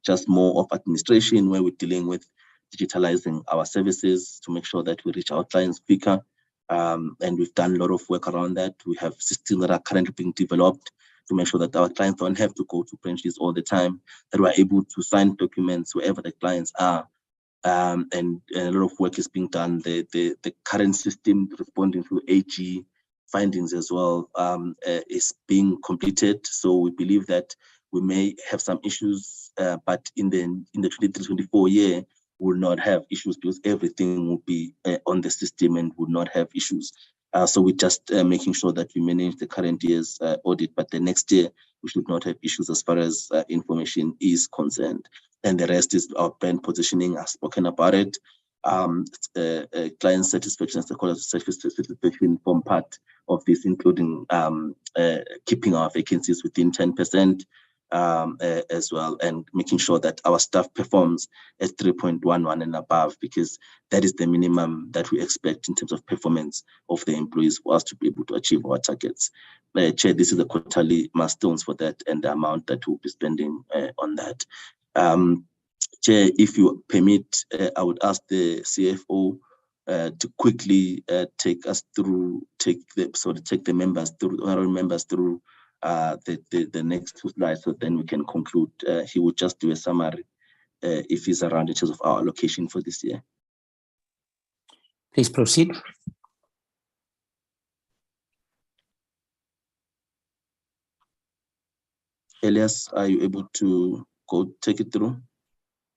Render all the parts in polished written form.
just more of administration, where we're dealing with digitalizing our services to make sure that we reach our clients quicker. And we've done a lot of work around that. We have systems that are currently being developed to make sure that our clients don't have to go to branches all the time, that we're able to sign documents wherever the clients are. And a lot of work is being done. The current system responding to AG findings as well is being completed. So we believe that we may have some issues, but in the 23-24 year, we will not have issues because everything will be on the system and will not have issues. So we're just making sure that we manage the current year's audit, but the next year we should not have issues as far as information is concerned. And the rest is our brand positioning. I've spoken about it. Client satisfaction, stakeholder satisfaction form part of this, including keeping our vacancies within 10%. As well, and making sure that our staff performs at 3.11 and above, because that is the minimum that we expect in terms of performance of the employees for us to be able to achieve our targets. Chair, this is the quarterly milestones for that and the amount that we'll be spending on that. Chair, if you permit, I would ask the CFO to quickly take the members through, honorary members through the next two slides, so then we can conclude. He will just do a summary if he's around in terms of our allocation for this year. Please proceed. Elias, are you able to go take it through?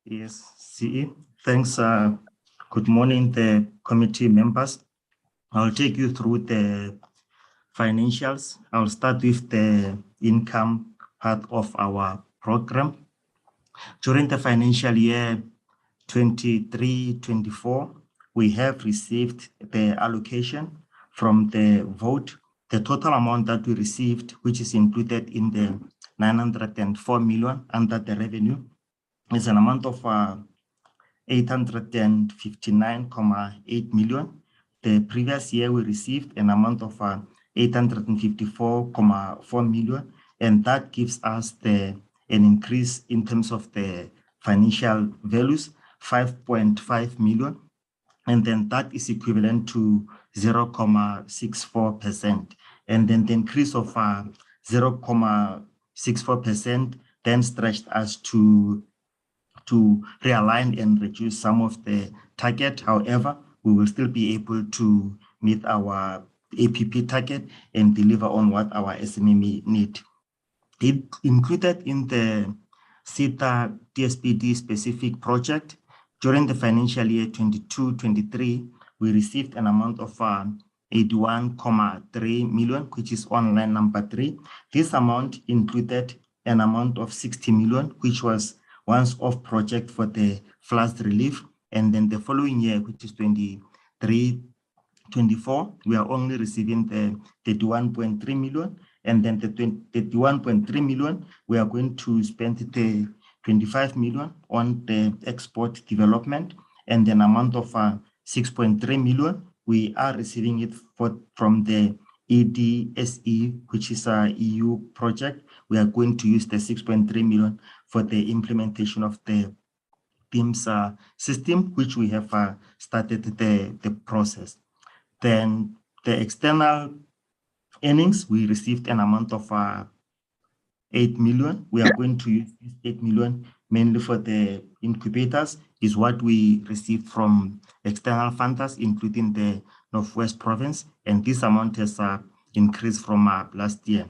Yes, CE. Thanks. Good morning, the committee members. I'll take you through the financials. I'll start with the income part of our program. During the financial year 23-24, we have received the allocation from the vote. The total amount that we received, which is included in the 904 million under the revenue, is an amount of 859.8 million. The previous year, we received an amount of 854.4 million, and that gives us an increase in terms of the financial values, 5.5 million, and then that is equivalent to 0.64%. And then the increase of 0.64% then stretched us to realign and reduce some of the target. However, we will still be able to meet our APP target and deliver on what our SME need. It included in the Seda DSBD specific project. During the financial year 22-23, we received an amount of 81.3 million, which is on line number 3. This amount included an amount of 60 million, which was once-off project for the flood relief. And then the following year, which is 23-24, we are only receiving the 31.3 million. And then the 31.3 million, we are going to spend the 25 million on the export development. And then amount of 6.3 million, we are receiving it from the EDSE, which is a EU project. We are going to use the 6.3 million for the implementation of the PIMS system, which we have started the process. Then the external earnings, we received an amount of 8 million. We are going to use this 8 million mainly for the incubators, is what we received from external funders, including the Northwest Province, and this amount has increased from last year.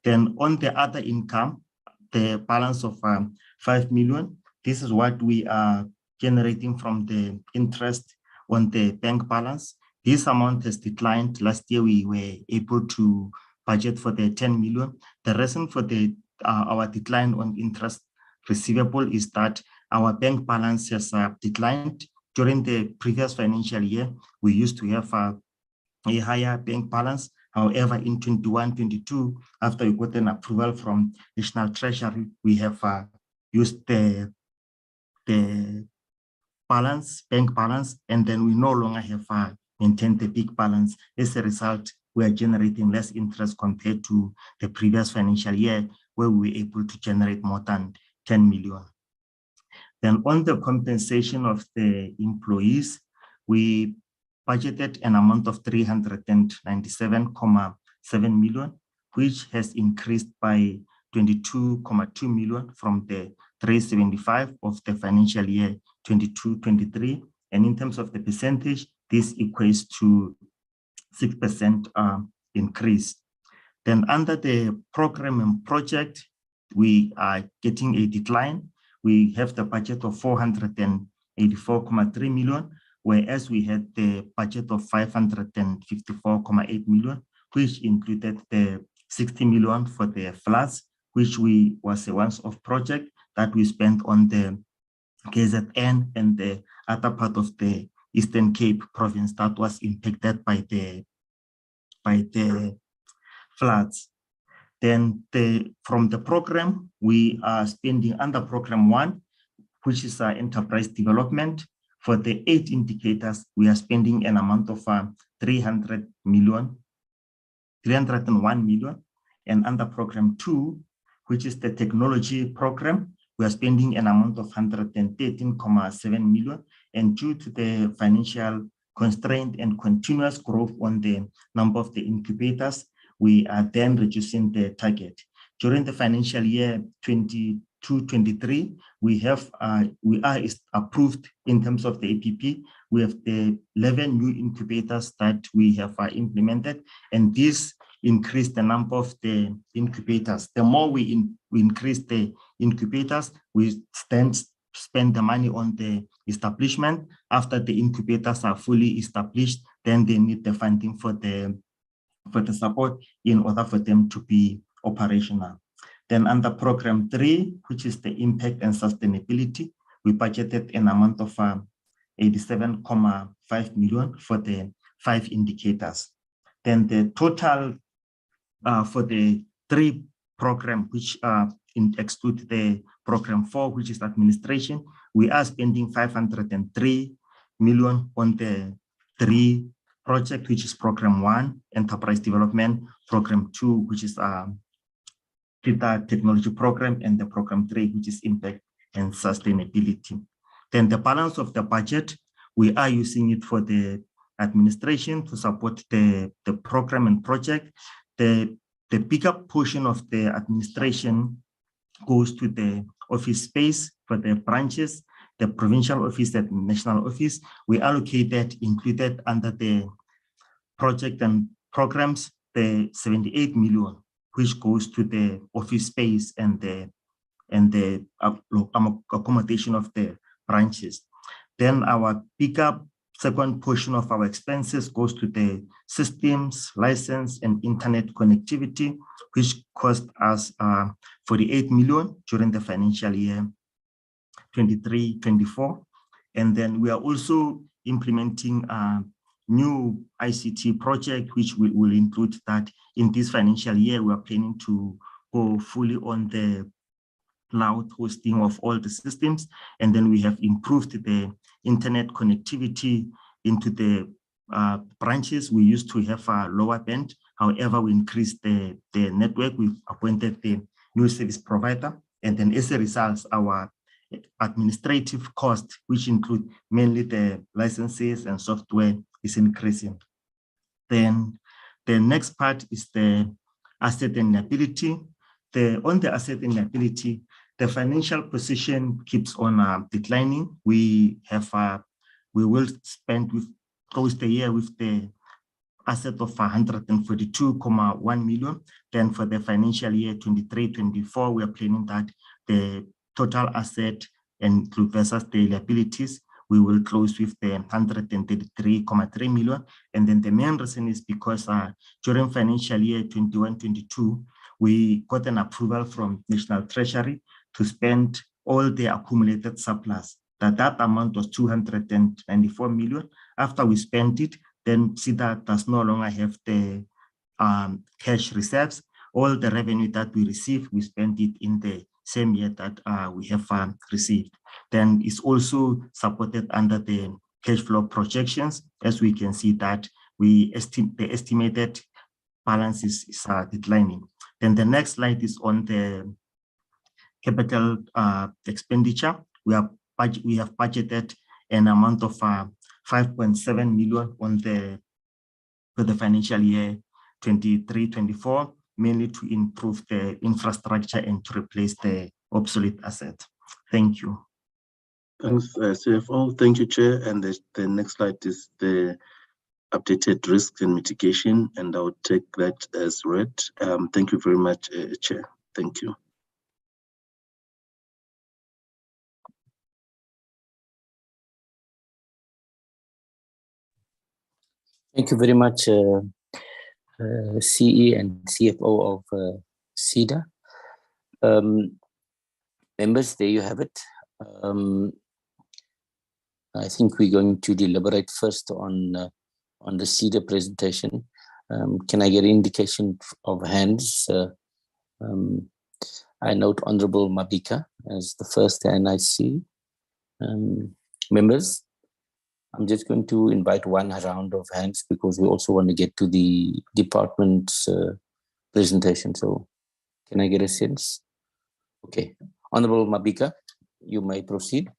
Then on the other income, the balance of 5 million, this is what we are generating from the interest on the bank balance. This amount has declined. Last year, we were able to budget for the 10 million. The reason for our decline on interest receivable is that our bank balance has declined. During the previous financial year, we used to have a higher bank balance. However, in 21-22, after we got an approval from National Treasury, we have used the bank balance, and then we no longer have maintained the big balance. As a result, we are generating less interest compared to the previous financial year, where we were able to generate more than 10 million. Then on the compensation of the employees, we budgeted an amount of 397.7 million, which has increased by 22.2 million from the 375 of the financial year 22-23. And in terms of the percentage, this equates to 6% increase. Then under the program and project, we are getting a decline. We have the budget of 484.3 million, whereas we had the budget of 554.8 million, which included the 60 million for the floods, which was a once-off project that we spent on the KZN and the other part of the Eastern Cape province that was impacted by the floods. Then from the program, we are spending under program 1, which is our enterprise development. For the 8 indicators, we are spending an amount of 301 million. And under program 2, which is the technology program, we are spending an amount of 113.7 million. And due to the financial constraint and continuous growth on the number of the incubators, we are then reducing the target. During the financial year 22-23, we are approved in terms of the APP. We have the 11 new incubators that we have implemented, and this increased the number of the incubators. The more we increase the incubators, we spend the money on the establishment. After the incubators are fully established, then they need the funding for the support in order for them to be operational. Then under program 3, which is the impact and sustainability, we budgeted an amount of 87.5 million for the 5 indicators. Then the total for the 3 program, which exclude the program 4, which is administration, we are spending 503 million on the 3 project, which is program 1, enterprise development, program 2, which is Seda technology program, and the program 3, which is impact and sustainability. Then the balance of the budget, we are using it for the administration to support the program and project. The bigger portion of the administration goes to the office space for the branches, the provincial office and national office. We allocated, included under the project and programs, the 78 million, which goes to the office space and the accommodation of the branches. Then our bigger second portion of our expenses goes to the systems, license, and internet connectivity, which cost us 48 million during the financial year 23-24. And then we are also implementing a new ICT project, which will include that in this financial year. We are planning to go fully on the cloud hosting of all the systems. And then we have improved the internet connectivity into the branches. We used to have a lower band. However, we increased the network. We've appointed the new service provider. And then as a result, our administrative cost, which include mainly the licenses and software, is increasing. Then the next part is the asset and liability. On the asset and liability, the financial position keeps on declining. We will close the year with the asset of 142.1 million. Then for the financial year 23-24, we are planning that the total asset and versus the liabilities, we will close with the 133.3 million. And then the main reason is because during financial year 21-22, we got an approval from National Treasury to spend all the accumulated surplus. That amount was 294 million. After we spent it, then Seda does no longer have the cash reserves. All the revenue that we receive, we spend it in the same year that we have received. Then it's also supported under the cash flow projections. As we can see that the estimated balance is declining. Then the next slide is on the capital expenditure. We are we have budgeted an amount of 5.7 million for the financial year 23-24, mainly to improve the infrastructure and to replace the obsolete asset. Thank you. Thanks, CFO. Thank you, Chair. And the next slide is the updated risks and mitigation, and I would take that as read. Thank you very much, Chair. Thank you. Thank you very much, CE and CFO of Seda. Members, there you have it. I think we're going to deliberate first on the Seda presentation. Can I get an indication of hands? I note Honorable Mabika as the first hand I see. Members, I'm just going to invite one round of hands because we also want to get to the department's presentation. So can I get a sense? Okay. Honorable Mabika, you may proceed.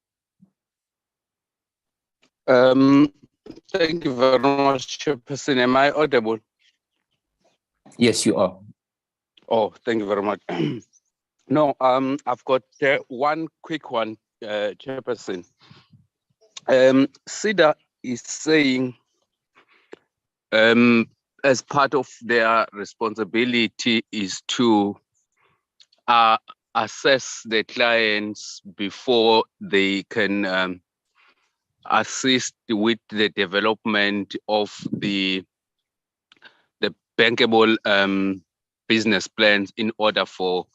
Thank you very much, Chairperson. Am I audible? Yes, you are. Oh, thank you very much. No, I've got one quick one, Chairperson. Seda is saying, as part of their responsibility is to assess the clients before they can assist with the development of the bankable business plans in order for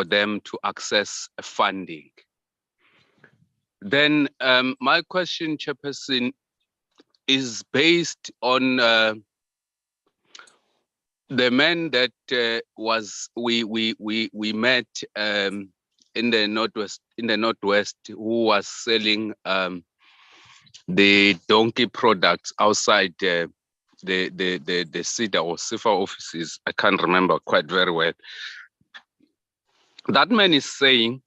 them to access funding. Then my question, Chairperson, is based on the man that we met in the northwest who was selling the donkey products outside the Seda or SIFA offices. I can't remember quite very well. That man is saying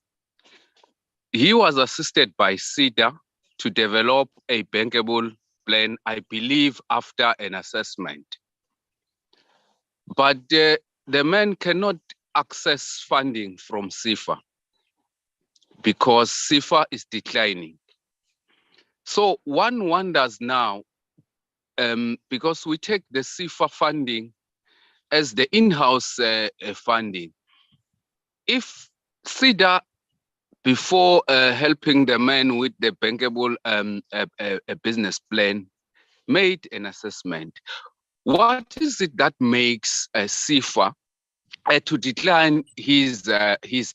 he was assisted by Seda to develop a bankable plan, I believe, after an assessment. But the man cannot access funding from SIFA because SIFA is declining. So one wonders now, because we take the SIFA funding as the in-house funding, if Seda, before helping the man with the bankable business plan, made an assessment, what is it that makes SIFA to decline his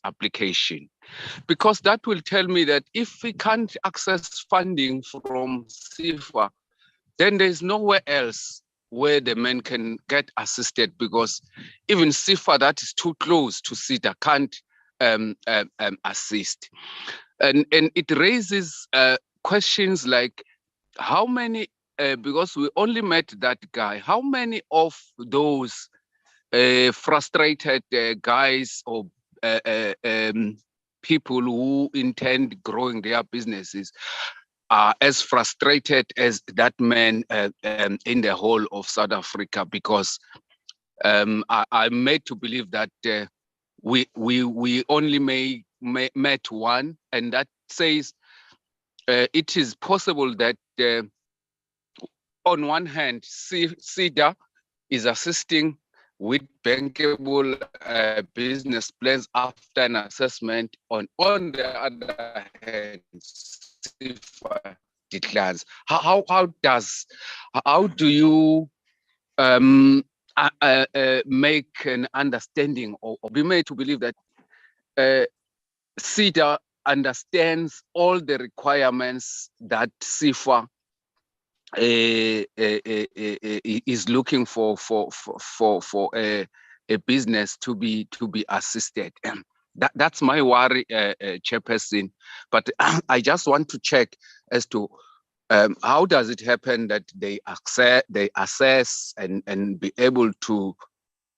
application? Because that will tell me that if we can't access funding from SIFA, then there's nowhere else where the man can get assisted, because even SIFA that is too close to Seda can't assist. And it raises questions like how many, because we only met that guy, how many of those frustrated guys or people who intend growing their businesses are as frustrated as that man in the whole of South Africa? Because I'm made to believe that we only met one, and that says it is possible that on one hand, Seda is assisting with bankable business plans after an assessment. On the other hand, SIFA declines. How do you make an understanding or be made to believe that Seda understands all the requirements that SIFA is looking for a business to be assisted? That's my worry, Chairperson. But I just want to check as to how does it happen that they assess and be able to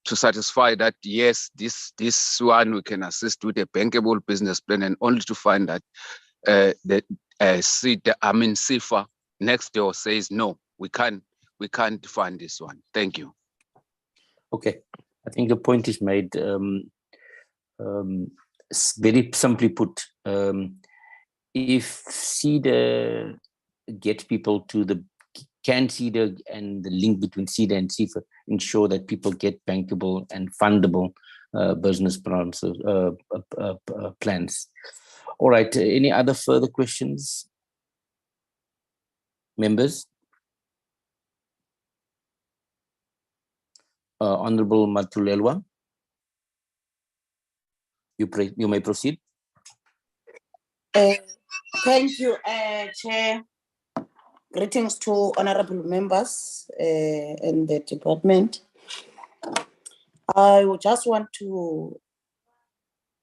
satisfy that yes, this one we can assist with a bankable business plan, and only to find that SIFA next door says no, we can't fund this one. Thank you. Okay, I think the point is made. Very simply put, if Seda gets people to can Seda and the link between Seda and SIFA ensure that people get bankable and fundable business plans. All right, any other further questions, members? Honorable Matulelwa, you may proceed. Thank you, Chair. Greetings to honorable members and the department. I would just want to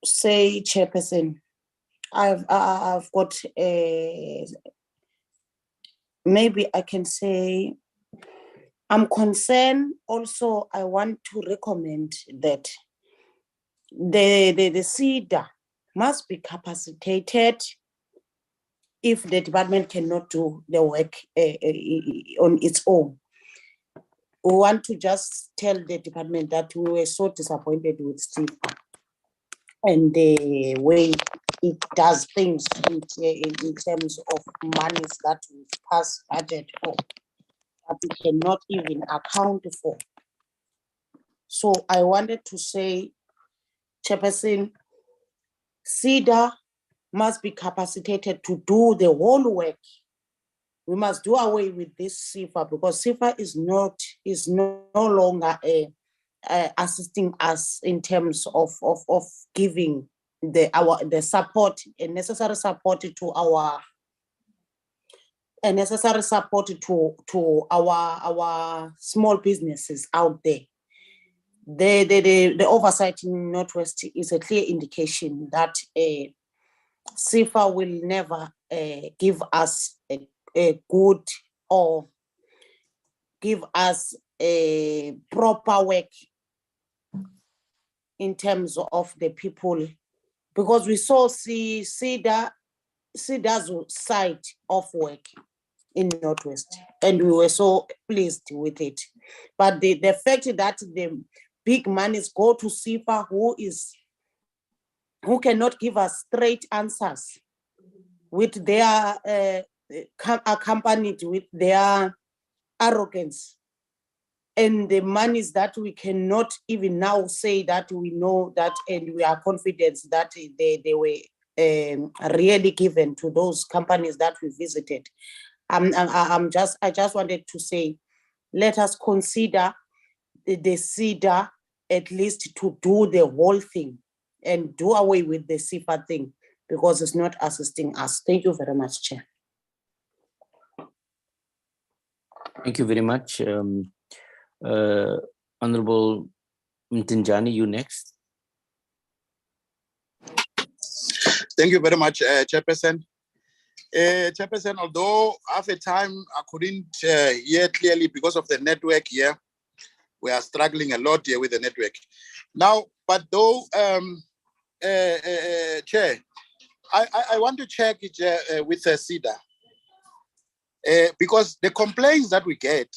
say, Chairperson, I've got maybe I can say I'm concerned. Also, I want to recommend that the Seda must be capacitated if the department cannot do the work on its own. We want to just tell the department that we were so disappointed with SIFA and the way it does things in terms of monies that we pass budget for, that we cannot even account for. So I wanted to say, Chairperson, Seda must be capacitated to do the whole work. We must do away with this SIFA because SIFA is no longer assisting us in terms of giving the support, a necessary support to our small businesses out there. The oversight in Northwest is a clear indication that SIFA will never give us a good or give us a proper work in terms of the people, because we saw Seda's side of work in Northwest, and we were so pleased with it. But the fact that the big monies go to SIFA, who cannot give us straight answers, with their accompanied with their arrogance, and the monies that we cannot even now say that we know that, and we are confident that they were really given to those companies that we visited. I just wanted to say, let us consider the Seda at least to do the whole thing and do away with the SIFA thing, because it's not assisting us. Thank you very much, Chair. Thank you very much. Honorable Mtinjani, you next. Thank you very much, Chairperson. Chairperson, although half a time I couldn't hear clearly because of the network here, we are struggling a lot here with the network. Now, but though, Chair, I want to check it with Seda. Because the complaints that we get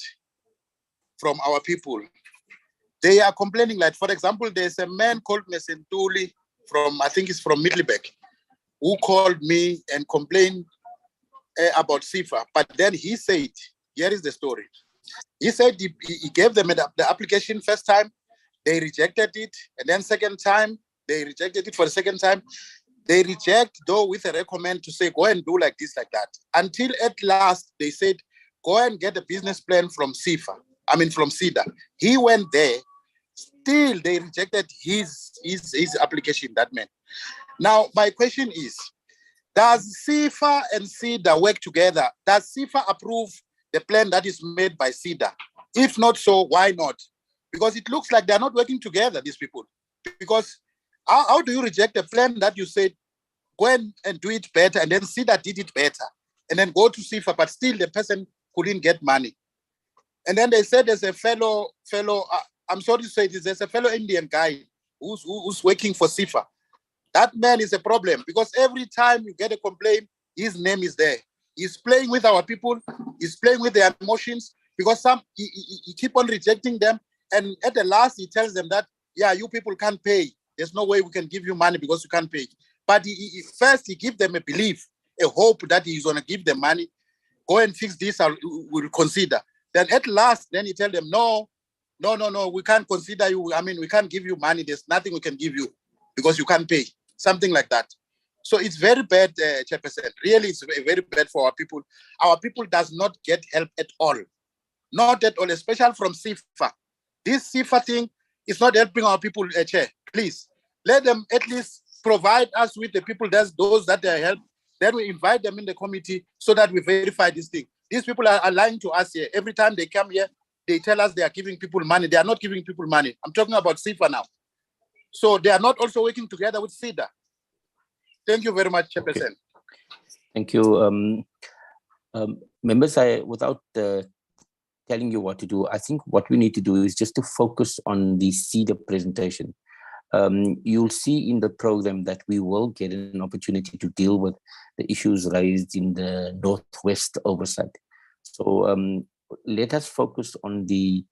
from our people, they are complaining, like, for example, there's a man called Mesentuli from, I think it's from Middleburg, who called me and complained about SIFA. But then he said, here is the story. He said he gave them the application first time, they rejected it, and then second time, they rejected it for the second time. They reject, though, with a recommend to say, go and do like this, like that. Until at last, they said, go and get a business plan from SIFA. I mean, from Seda. He went there. Still, they rejected his application, that man. Now, my question is, does SIFA and Seda work together? Does SIFA approve the plan that is made by Seda? If not so, why not? Because it looks like they're not working together, these people. Because how do you reject a plan that you said, go and do it better, and then Seda did it better, and then go to SIFA, but still the person couldn't get money? And then they said there's a fellow, I'm sorry to say this, there's a fellow Indian guy who's working for SIFA. That man is a problem because every time you get a complaint, his name is there. He's playing with our people. He's playing with their emotions because he keep on rejecting them. And at the last, he tells them that, yeah, you people can't pay. There's no way we can give you money because you can't pay. But first, he gives them a belief, a hope that he's going to give them money. Go and fix this, we'll consider. Then at last, then he tells them, no, we can't consider you. I mean, we can't give you money. There's nothing we can give you because you can't pay. Something like that. So it's very bad, Chairperson. Really, it's very bad for our people. Our people does not get help at all. Not at all, especially from SIFA. This SIFA thing is not helping our people, Chair. Please, let them at least provide us with the people, those that they help. Then we invite them in the committee so that we verify this thing. These people are lying to us here. Every time they come here, they tell us they are giving people money. They are not giving people money. I'm talking about SIFA now. So they are not also working together with Seda. Thank you very much, Chairperson. Okay. Thank you. Members, without telling you what to do, I think what we need to do is just to focus on the Seda presentation. You'll see in the program that we will get an opportunity to deal with the issues raised in the Northwest oversight. So let us focus on the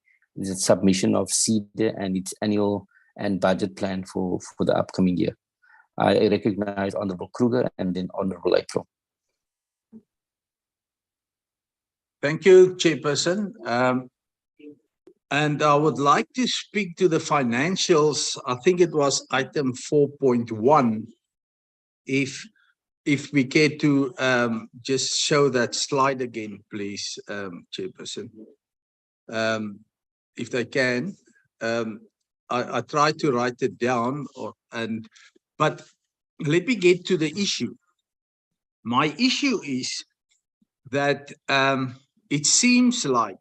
submission of Seda and its annual and budget plan for the upcoming year. I recognize Honorable Kruger and then Honorable April. Thank you, Chairperson. And I would like to speak to the financials. I think it was item 4.1. If we care to just show that slide again, please, Chairperson. If they can. I tried to write it down, but let me get to the issue. My issue is that it seems like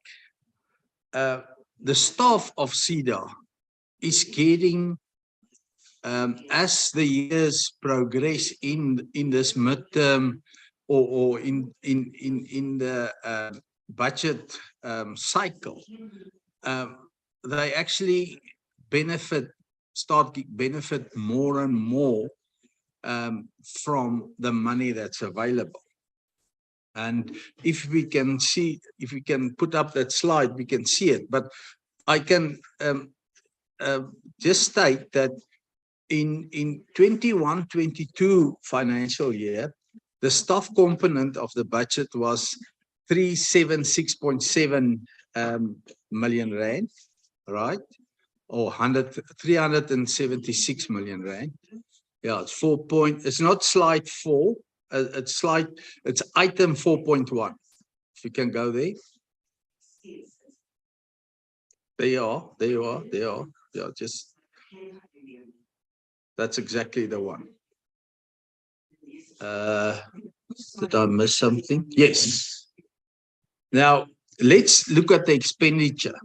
the staff of Seda is getting, as the years progress in this midterm or in the budget cycle, they actually start benefit more and more from the money that's available. And if we can put up that slide, we can see it. But I can just state that in 21-22 financial year, the staff component of the budget was 376.7 million rand, right? Or 376 million rand. Yeah, it's 4 point. It's not slide 4. It's item 4.1. If you can go there. There you are. Yeah, just that's exactly the one. Did I miss something? Yes. Now let's look at the expenditure.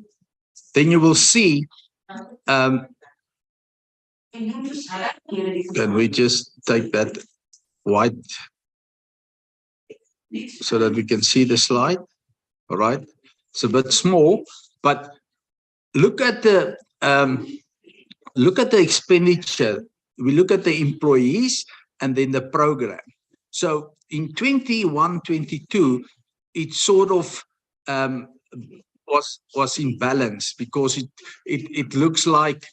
Then you will see. Can we just take that white so that we can see the slide? All right, it's a bit small, but look at the expenditure. We look at the employees and then the program. So in 21-22, it sort of was in balance because it looks like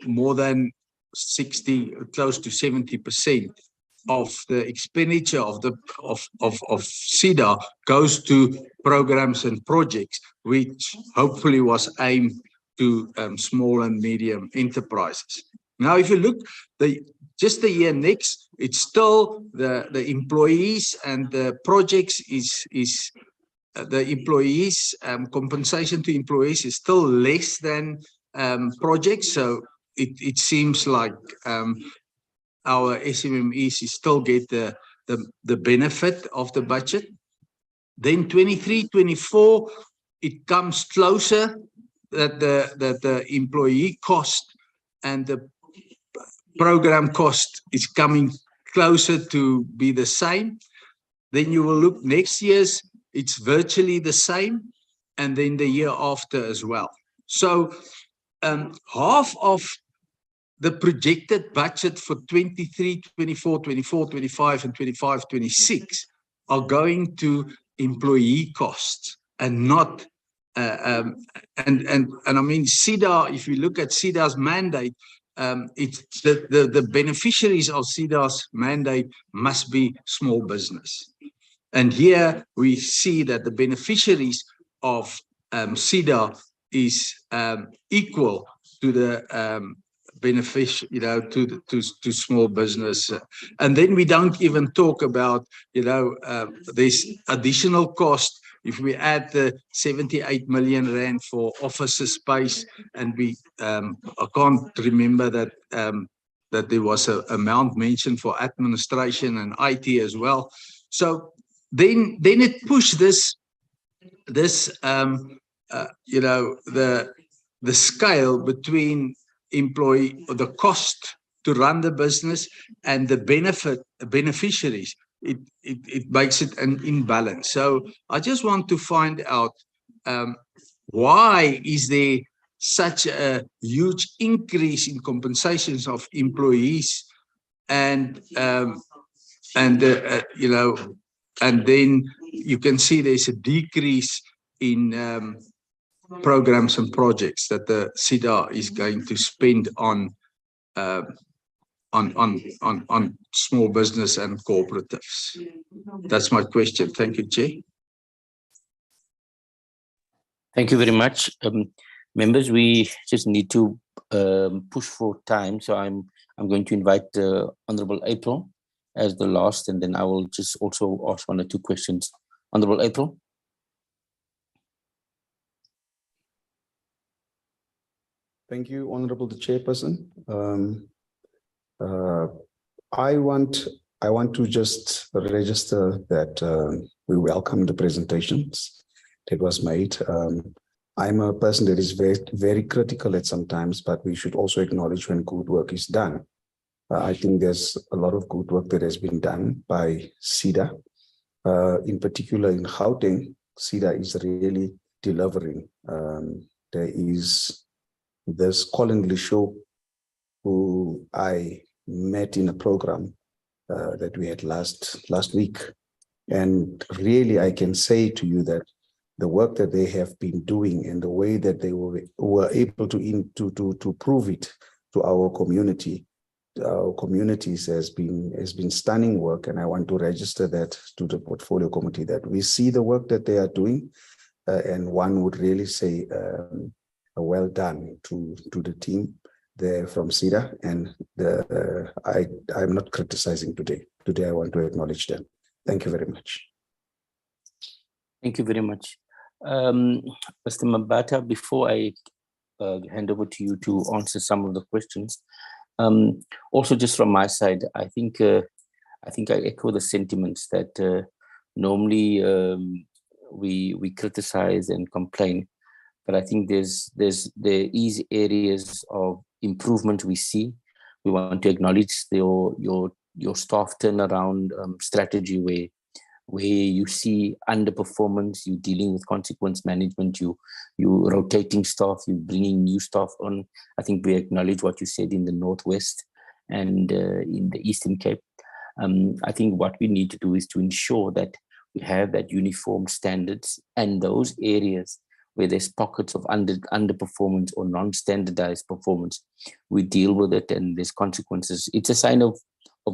more than 60, close to 70% of the expenditure of Seda goes to programs and projects, which hopefully was aimed to small and medium enterprises. Now, if you look just the year next, it's still the employees and the projects is the employees compensation to employees is still less than projects. So it seems like our SMMEs still get the benefit of the budget. Then 23-24, it comes closer that the employee cost and the program cost is coming closer to be the same. Then you will look next year's, it's virtually the same, and then the year after as well. So half of the projected budget for 23, 24, 24, 25, and 25, 26 are going to employee costs and not, and I mean, Seda, if you look at Seda's mandate, it's the beneficiaries of Seda's mandate must be small business. And here we see that the beneficiaries of Seda is equal to the to small business. And then we don't even talk about, this additional cost. If we add the 78 million rand for office space, and we, I can't remember that that there was an amount mentioned for administration and IT as well. So then it pushed this the scale between employee, or the cost to run the business, and the beneficiaries. It makes it an imbalance. So I just want to find out why is there such a huge increase in compensations of employees, and then you can see there's a decrease in programs and projects that the Seda is going to spend on small business and cooperatives. That's my question. Thank you, Chair. Thank you very much. Members, we just need to push for time. So I'm going to invite Honorable April as the last, and then I will just also ask 1 or 2 questions. Honorable April. Thank you, Honorable the Chairperson. I want to just register that we welcome the presentations that was made. I'm a person that is very, very critical at some times, but we should also acknowledge when good work is done. I think there's a lot of good work that has been done by Seda. In particular in Gauteng, Seda is really delivering. There is this Colin Lishow, who I met in a program that we had last week. And really, I can say to you that the work that they have been doing and the way that they were able to prove it to our communities has been stunning work. And I want to register that to the portfolio committee, that we see the work that they are doing, and one would really say well done to the team there from Seda. And I'm not criticizing today. Today I want to acknowledge them. Thank you very much. Thank you very much. Mr. Mabata, before I hand over to you to answer some of the questions, also just from my side, I think I echo the sentiments that normally we criticize and complain, but I think there is areas of improvement we see. We want to acknowledge your staff turnaround strategy, where you see underperformance, you dealing with consequence management, you rotating staff, you bringing new staff on. I think we acknowledge what you said in the Northwest and in the Eastern Cape. I think what we need to do is to ensure that we have that uniform standards, and those areas where there's pockets of underperformance or non-standardized performance, we deal with it, and there's consequences. It's a sign of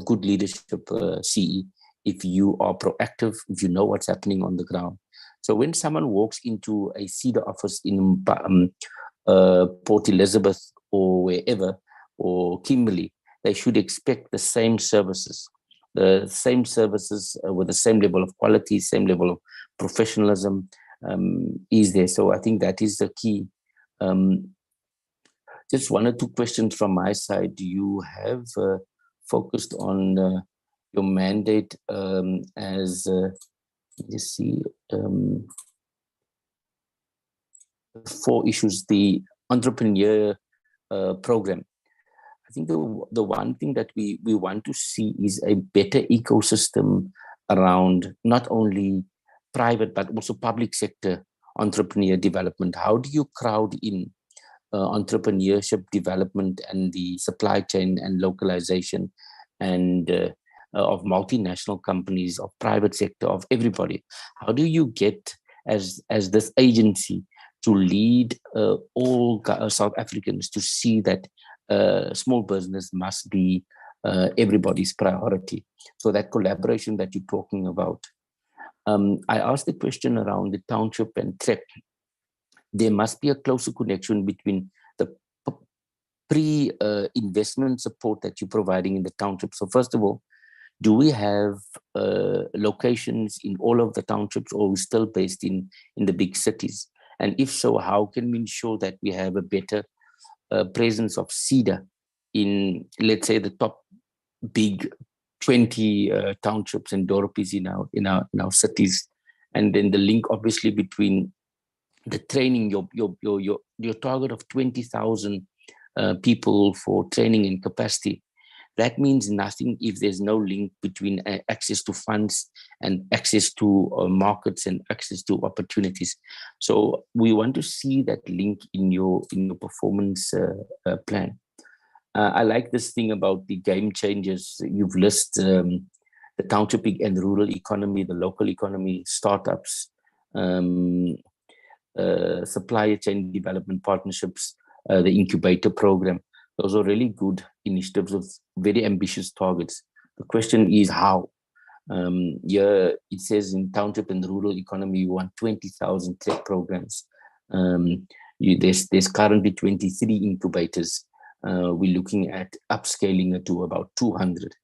good leadership, CE, if you are proactive, if you know what's happening on the ground. So when someone walks into a Seda office in Port Elizabeth or wherever, or Kimberley, they should expect the same services with the same level of quality, same level of professionalism is there. So I think that is the key. Just 1 or 2 questions from my side. Do you have focused on your mandate as, let's see, 4 issues, the entrepreneur program. I think the one thing that we want to see is a better ecosystem around not only private, but also public sector entrepreneur development. How do you crowd in entrepreneurship development and the supply chain and localization and of multinational companies, of private sector, of everybody. How do you get as this agency to lead all South Africans to see that small business must be everybody's priority? So that collaboration that you're talking about. I asked the question around the township and TREP. There must be a closer connection between the pre-investment support that you're providing in the township. So first of all, do we have locations in all of the townships, or are we still based in the big cities? And if so, how can we ensure that we have a better presence of Seda in, let's say, the top big 20 townships and dorpies in our cities? And then the link, obviously, between the training, your target of 20,000 people for training and capacity. That means nothing if there's no link between access to funds and access to markets and access to opportunities. So we want to see that link in your performance plan. I like this thing about the game changers. You've listed the township and rural economy, the local economy, startups, supply chain development partnerships, the incubator program. Those are really good initiatives with very ambitious targets. The question is how. Here it says in township and rural economy, you want 20,000 tech programs. There's currently 23 incubators. We're looking at upscaling it to about 200.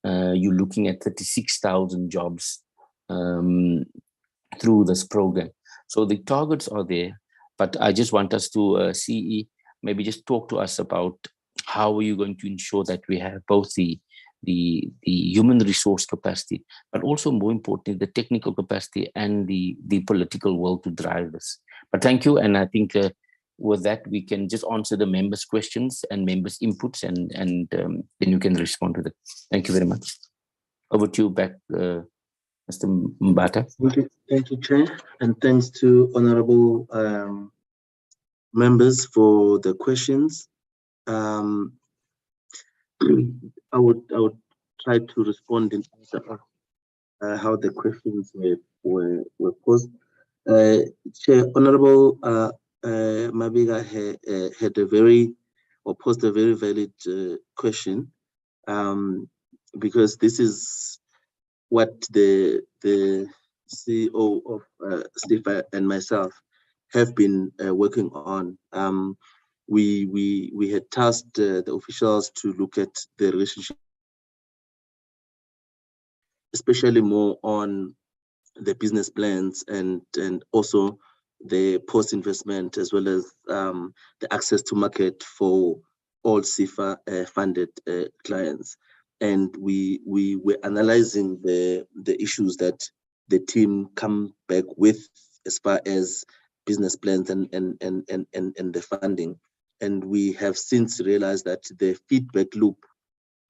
You're looking at 36,000 jobs through this program. So the targets are there, but I just want us to see, maybe just talk to us about how are you going to ensure that we have both the human resource capacity, but also more importantly, the technical capacity and the political will to drive this. But thank you. And I think with that, we can just answer the members' questions and members' inputs, and then you can respond to them. Thank you very much. Over to you back, Mr. Mbata. Thank you, Chair, and thanks to honorable members for the questions. I would try to respond in how the questions were posed. Chair, Honorable Mabiga posed a very valid question, because this is what the CEO of STIFA and myself have been working on. We had tasked the officials to look at the relationship, especially more on the business plans and also the post-investment, as well as the access to market for all SIFA funded clients. And we were analyzing the issues that the team come back with as far as business plans and the funding. And we have since realized that the feedback loop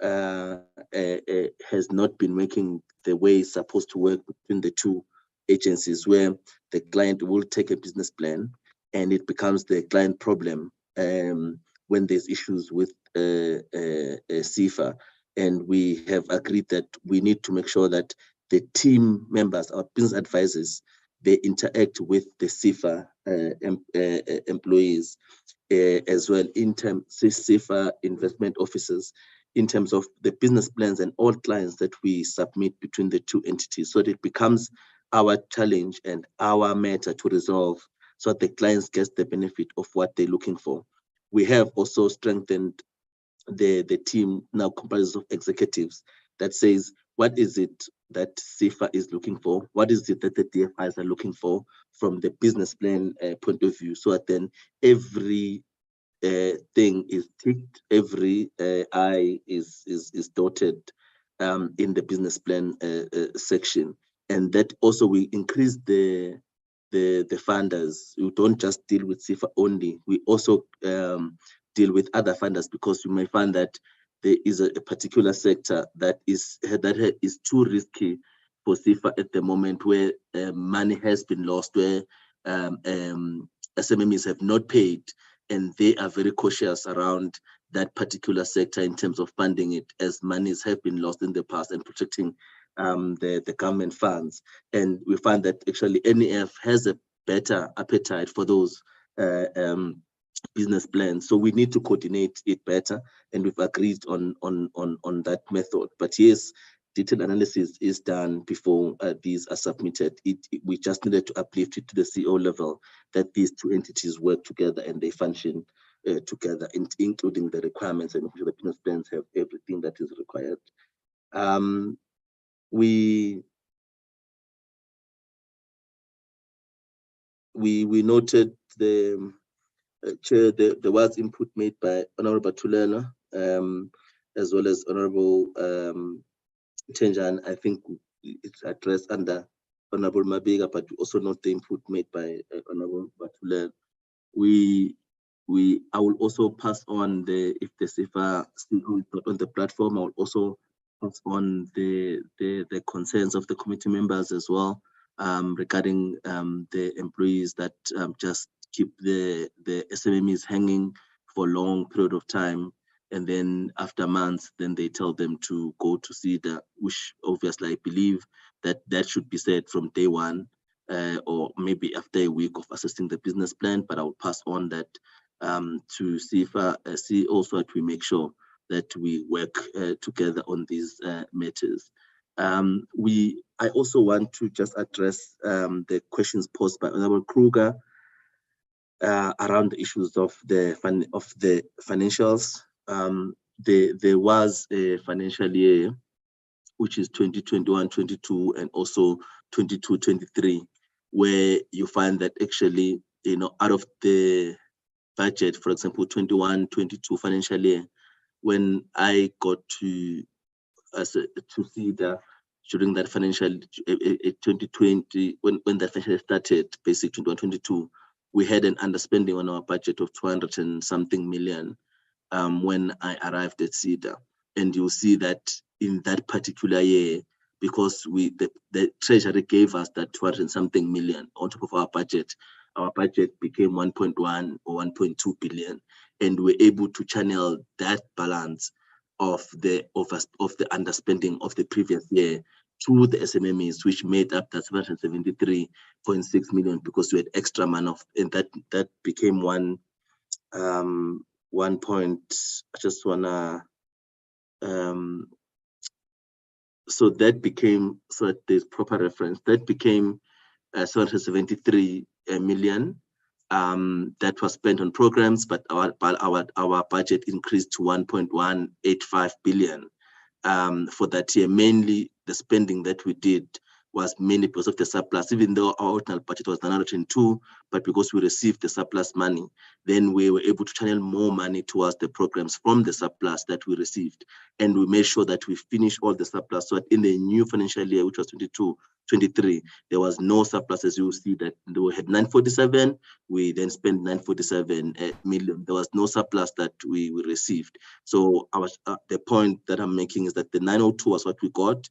has not been working the way it's supposed to work between the two agencies, where the client will take a business plan and it becomes the client problem when there's issues with SIFA. And we have agreed that we need to make sure that the team members, our business advisors, they interact with the SIFA employees as well, in terms of SIFA investment officers, in terms of the business plans and all clients that we submit between the two entities, so that it becomes our challenge and our matter to resolve, so that the clients get the benefit of what they're looking for. We have also strengthened the team, now comprises of executives, that says, what is it that SIFA is looking for? What is it that the DFIs are looking for from the business plan point of view? So that then every thing is ticked, every I is dotted in the business plan section. And that also we increase the funders. We don't just deal with SIFA only. We also deal with other funders, because you may find that there is a particular sector that is too risky for SIFA at the moment, where money has been lost, where SMMEs have not paid, and they are very cautious around that particular sector in terms of funding it, as monies have been lost in the past, and protecting the government funds. And we find that actually NEF has a better appetite for those business plans. So we need to coordinate it better, and we've agreed on that method. But yes, detailed analysis is done before these are submitted. We just needed to uplift it to the CEO level, that these two entities work together and they function together, including the requirements, and the business plans have everything that is required. We noted the Chair, there was input made by Honorable Tulena, as well as Honorable Tenjan. I think it's addressed under Honorable Mabiga, but we also note the input made by Honorable Batulena. I will also pass on if the CIFA still is not on the platform, I will also pass on the concerns of the committee members as well, regarding the employees that just keep the SMMEs hanging for a long period of time, and then after months, then they tell them to go to Seda, which obviously I believe that should be said from day one, or maybe after a week of assessing the business plan. But I will pass on that to see also that we make sure that we work together on these matters. I also want to just address the questions posed by Honorable Kruger around the issues of the financials. There was a financial year, which is 2021-22 and also 22-23, where you find that actually, out of the budget, for example, 21-22 financial year, when I got to see during that financial 2020, when that financial year started, basically 21-22, we had an underspending on our budget of 200 and something million when I arrived at Seda. And you'll see that in that particular year, because the Treasury gave us that 200 and something million on top of our budget became 1.1 or 1.2 billion. And we're able to channel that balance of the underspending of the previous year to the SMMEs, which made up that 773.6 million, because we had extra money and that became one point. I just wanna so that became, so that there's proper reference, that became 773 million that was spent on programs, but our budget increased to 1.185 billion for that year. Mainly the spending that we did was mainly because of the surplus, even though our original budget was 902, but because we received the surplus money, then we were able to channel more money towards the programs from the surplus that we received. And we made sure that we finish all the surplus, so that in the new financial year, which was 22-23, there was no surplus. As you will see that we had 947, we then spent 947 million. There was no surplus that we received. So the point that I'm making is that the 902 was what we got,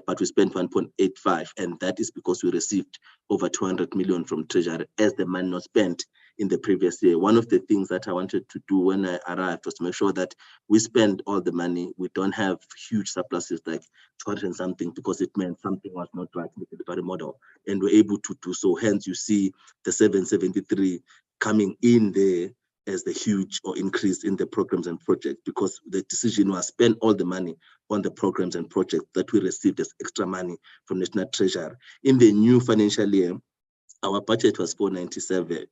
but we spent 1.85, and that is because we received over 200 million from Treasury as the money not spent in the previous year. One of the things that I wanted to do when I arrived was to make sure that we spend all the money. We don't have huge surpluses like 200 and something, because it meant something was not right in the delivery model, and we're able to do so. Hence, you see the 773 coming in there as the huge or increase in the programs and projects, because the decision was spend all the money on the programs and projects that we received as extra money from National Treasury. In the new financial year, our budget was 497,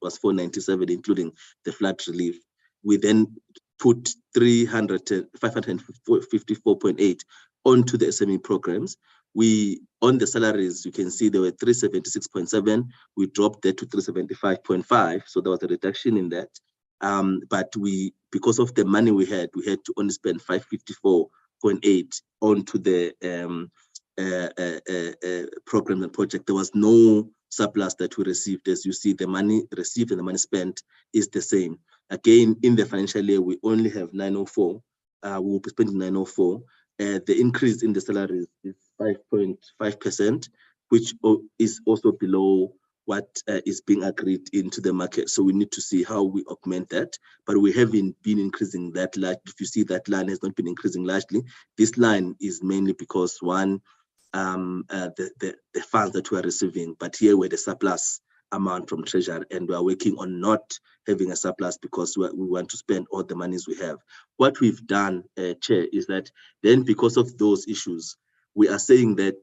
including the flood relief. We then put 554.8 onto the SME programs. On the salaries, you can see there were 376.7. We dropped that to 375.5. So there was a reduction in that. But because of the money we had to only spend 554.8 onto the program and project. There was no surplus that we received. As you see, the money received and the money spent is the same. Again, in the financial year, we only have 904. We will be spending 904. The increase in the salaries is 5.5%, which is also below what is being agreed into the market. So we need to see how we augment that, but we haven't been increasing that large. If you see that line has not been increasing largely, this line is mainly because one, the funds that we are receiving, but here we're the surplus amount from treasury, and we are working on not having a surplus because we want to spend all the monies we have. What we've done, Chair, is that then because of those issues, we are saying that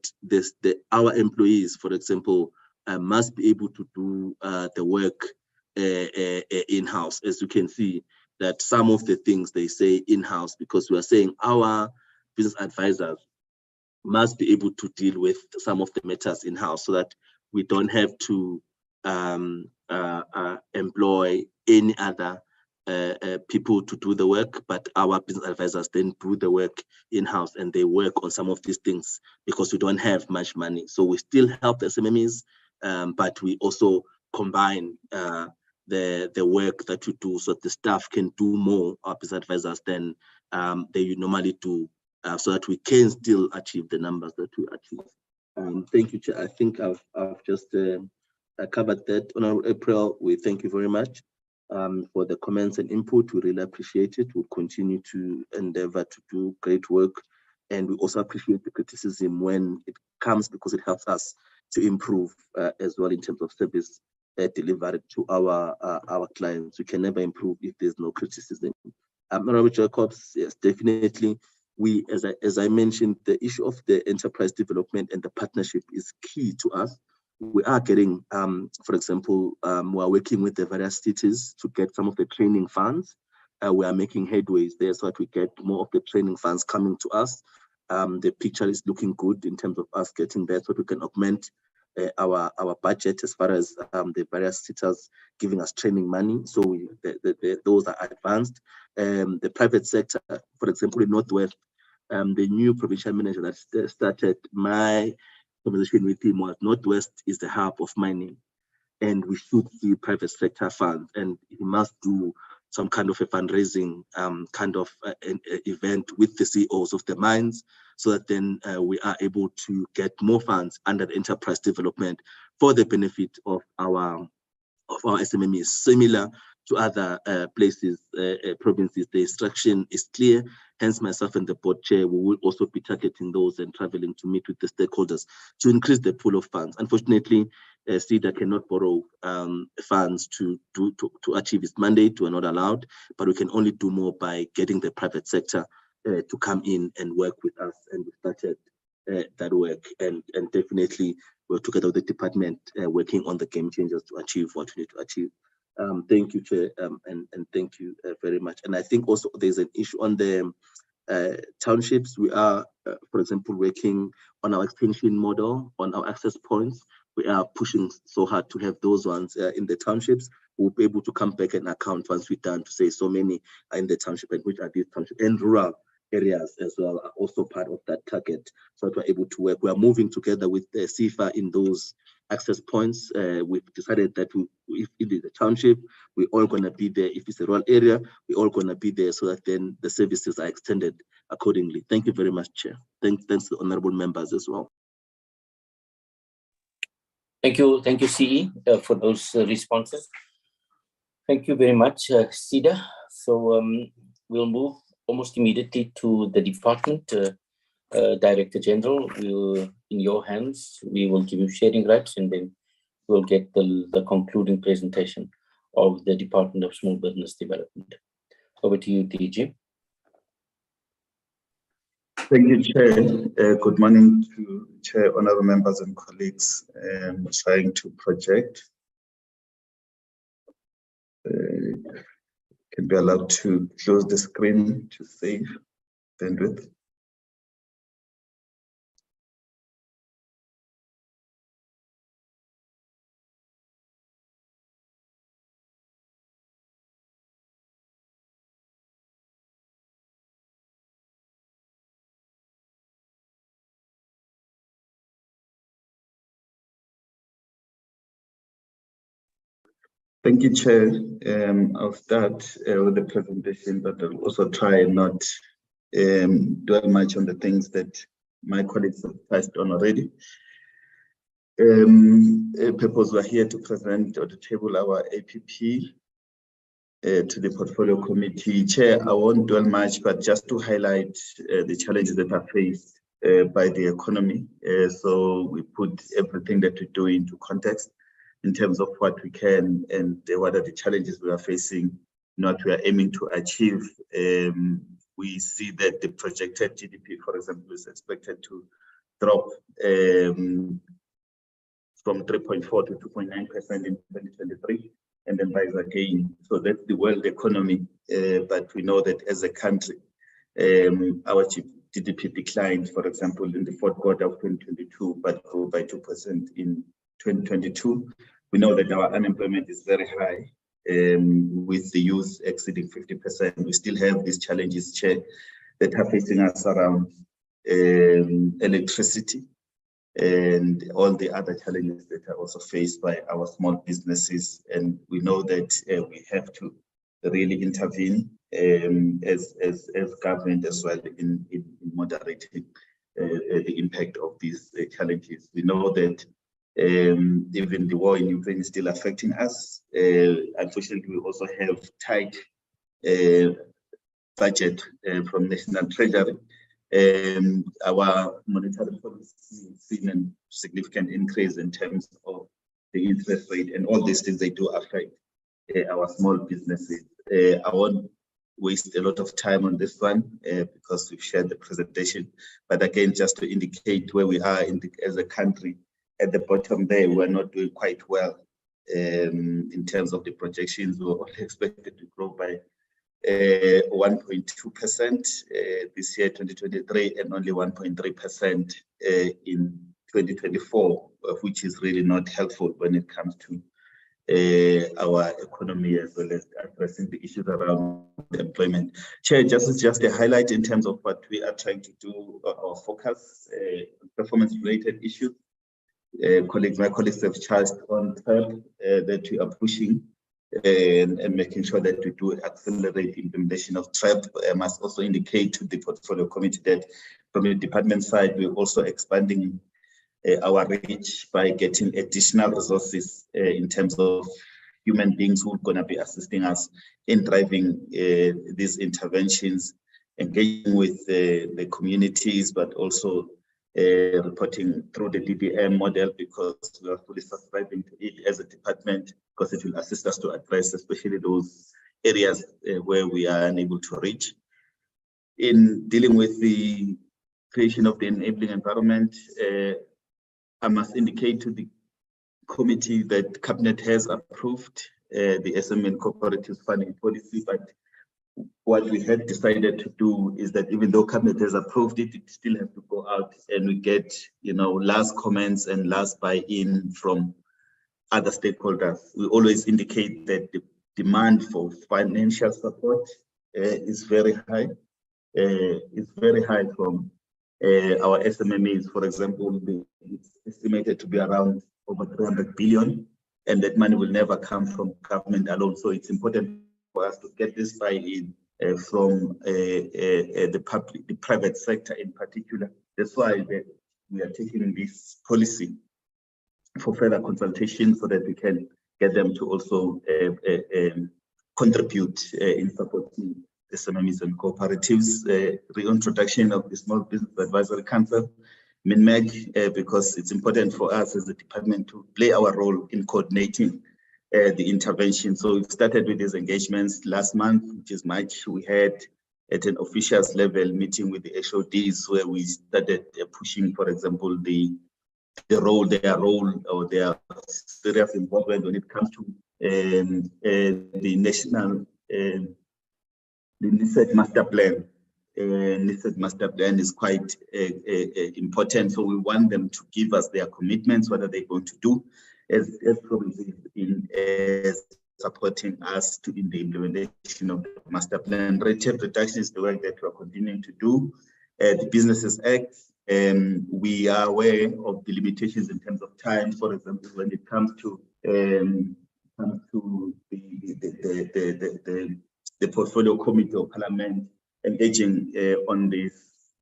our employees, for example, must be able to do the work in-house. As you can see, that some of the things they say in-house, because we are saying our business advisors must be able to deal with some of the matters in-house, so that we don't have to employ any other people to do the work, but our business advisors then do the work in-house, and they work on some of these things because we don't have much money. So we still help the SMMEs, but we also combine the work that we do, so that the staff can do more, our business advisors, than they normally do, so that we can still achieve the numbers that we achieve. Thank you, Chair. I think I've just covered that. Honorable April, we thank you very much for the comments and input. We really appreciate it. We'll continue to endeavor to do great work, and we also appreciate the criticism when it comes, because it helps us to improve as well in terms of service delivered to our clients. We can never improve if there's no criticism. Honorable Jacobs, yes, definitely. We, as I mentioned, the issue of the enterprise development and the partnership is key to us. We are getting, for example, we are working with the various cities to get some of the training funds. We are making headways there so that we get more of the training funds coming to us. The picture is looking good in terms of us getting there, so we can augment our budget as far as the various cities giving us training money. So those are advanced. The private sector, for example, in Northwest, the new provincial manager that started, my conversation with him was Northwest is the hub of mining, and we should see private sector funds, and he must do some kind of a fundraising kind of an event with the CEOs of the mines, so that then we are able to get more funds under the enterprise development for the benefit of our SMMEs. Similar to other places, provinces, the instruction is clear. Hence, myself and the board chair, we will also be targeting those and traveling to meet with the stakeholders to increase the pool of funds. Unfortunately, Seda cannot borrow funds to achieve its mandate. We're not allowed, but we can only do more by getting the private sector to come in and work with us. And we started that work, and definitely we're together with the department working on the game changers to achieve what we need to achieve. Thank you, Chair, and thank you very much. And I think also there's an issue on the townships. We are, for example, working on our extension model, on our access points. We are pushing so hard to have those ones in the townships. We'll be able to come back and account once we're done to say so many are in the township, and which are these townships, and rural areas as well are also part of that target, so that we're able to work. We are moving together with the CIFA in those access points. We've decided that if it is a township, we're all going to be there. If it's a rural area, we're all going to be there, so that then the services are extended accordingly. Thank you very much, Chair. Thanks to the honorable members as well. Thank you, CE, for those responses. Thank you very much, Seda. So we'll move almost immediately to the department. Director General, in your hands, we will give you sharing rights, and then we'll get the concluding presentation of the Department of Small Business Development. Over to you, DG. Thank you, Chair. Good morning to Chair, honorable members and colleagues. Trying to project. Can be allowed to close the screen to save bandwidth. Thank you, Chair. I'll start with the presentation, but I'll also try and not dwell much on the things that my colleagues have touched on already. Purpose, we're here to present or to table our APP to the portfolio committee. Chair, I won't dwell much, but just to highlight the challenges that are faced by the economy. So we put everything that we do into context in terms of what we can and what are the challenges we are facing, what we are aiming to achieve. We see that the projected GDP, for example, is expected to drop from 3.4 to 2.9% in 2023, and then rise again. So that's the world economy. But we know that as a country, our GDP declined, for example, in the fourth quarter of 2022, but grew by 2% in 2022. We know that our unemployment is very high, with the youth exceeding 50%. We still have these challenges, Chair, that are facing us around electricity and all the other challenges that are also faced by our small businesses. And we know that we have to really intervene as government as well in moderating the impact of these challenges. We know that even the war in Ukraine is still affecting us. Unfortunately, we also have tight budget from National Treasury. Our monetary policy has seen a significant increase in terms of the interest rate, and all these things, they do affect our small businesses. I won't waste a lot of time on this one because we've shared the presentation, but again, just to indicate where we are as a country, at the bottom there, we're not doing quite well in terms of the projections. We're only expected to grow by 1.2% this year, 2023, and only 1.3% in 2024, which is really not helpful when it comes to our economy, as well as addressing the issues around employment. Chair, just a highlight in terms of what we are trying to do, our focus, performance-related issues. My colleagues have charged on TREP that we are pushing and making sure that we do accelerate the implementation of TREP. I must also indicate to the portfolio committee that from the department side, we're also expanding our reach by getting additional resources in terms of human beings who are going to be assisting us in driving these interventions, engaging with the communities, but also reporting through the DBM model, because we are fully subscribing to it as a department, because it will assist us to address especially those areas where we are unable to reach. In dealing with the creation of the enabling environment, I must indicate to the committee that Cabinet has approved the SME and cooperatives funding policy, but what we had decided to do is that even though Cabinet has approved it, it still has to go out and we get, last comments and last buy-in from other stakeholders. We always indicate that the demand for financial support is very high. It's very high from our SMMEs, for example. It's estimated to be around over 300 billion, and that money will never come from government alone. So it's important for us to get this buy-in from the private sector in particular. That's why we are taking this policy for further consultation so that we can get them to also contribute in supporting SMEs and cooperatives. Reintroduction of the Small Business Advisory Council, MINMAG, because it's important for us as a department to play our role in coordinating the intervention. So we've started with these engagements last month, which is March. We had at an officials level meeting with the HODs where we started pushing, for example, their role or their serious involvement when it comes to the national the NISET master plan. NISET master plan is quite important, so we want them to give us their commitments, what are they going to do as provinces in supporting us in the implementation of the master plan. Red tape reduction is the work that we are continuing to do. The Businesses Act, we are aware of the limitations in terms of time. For example, when it comes to the portfolio committee of Parliament engaging on this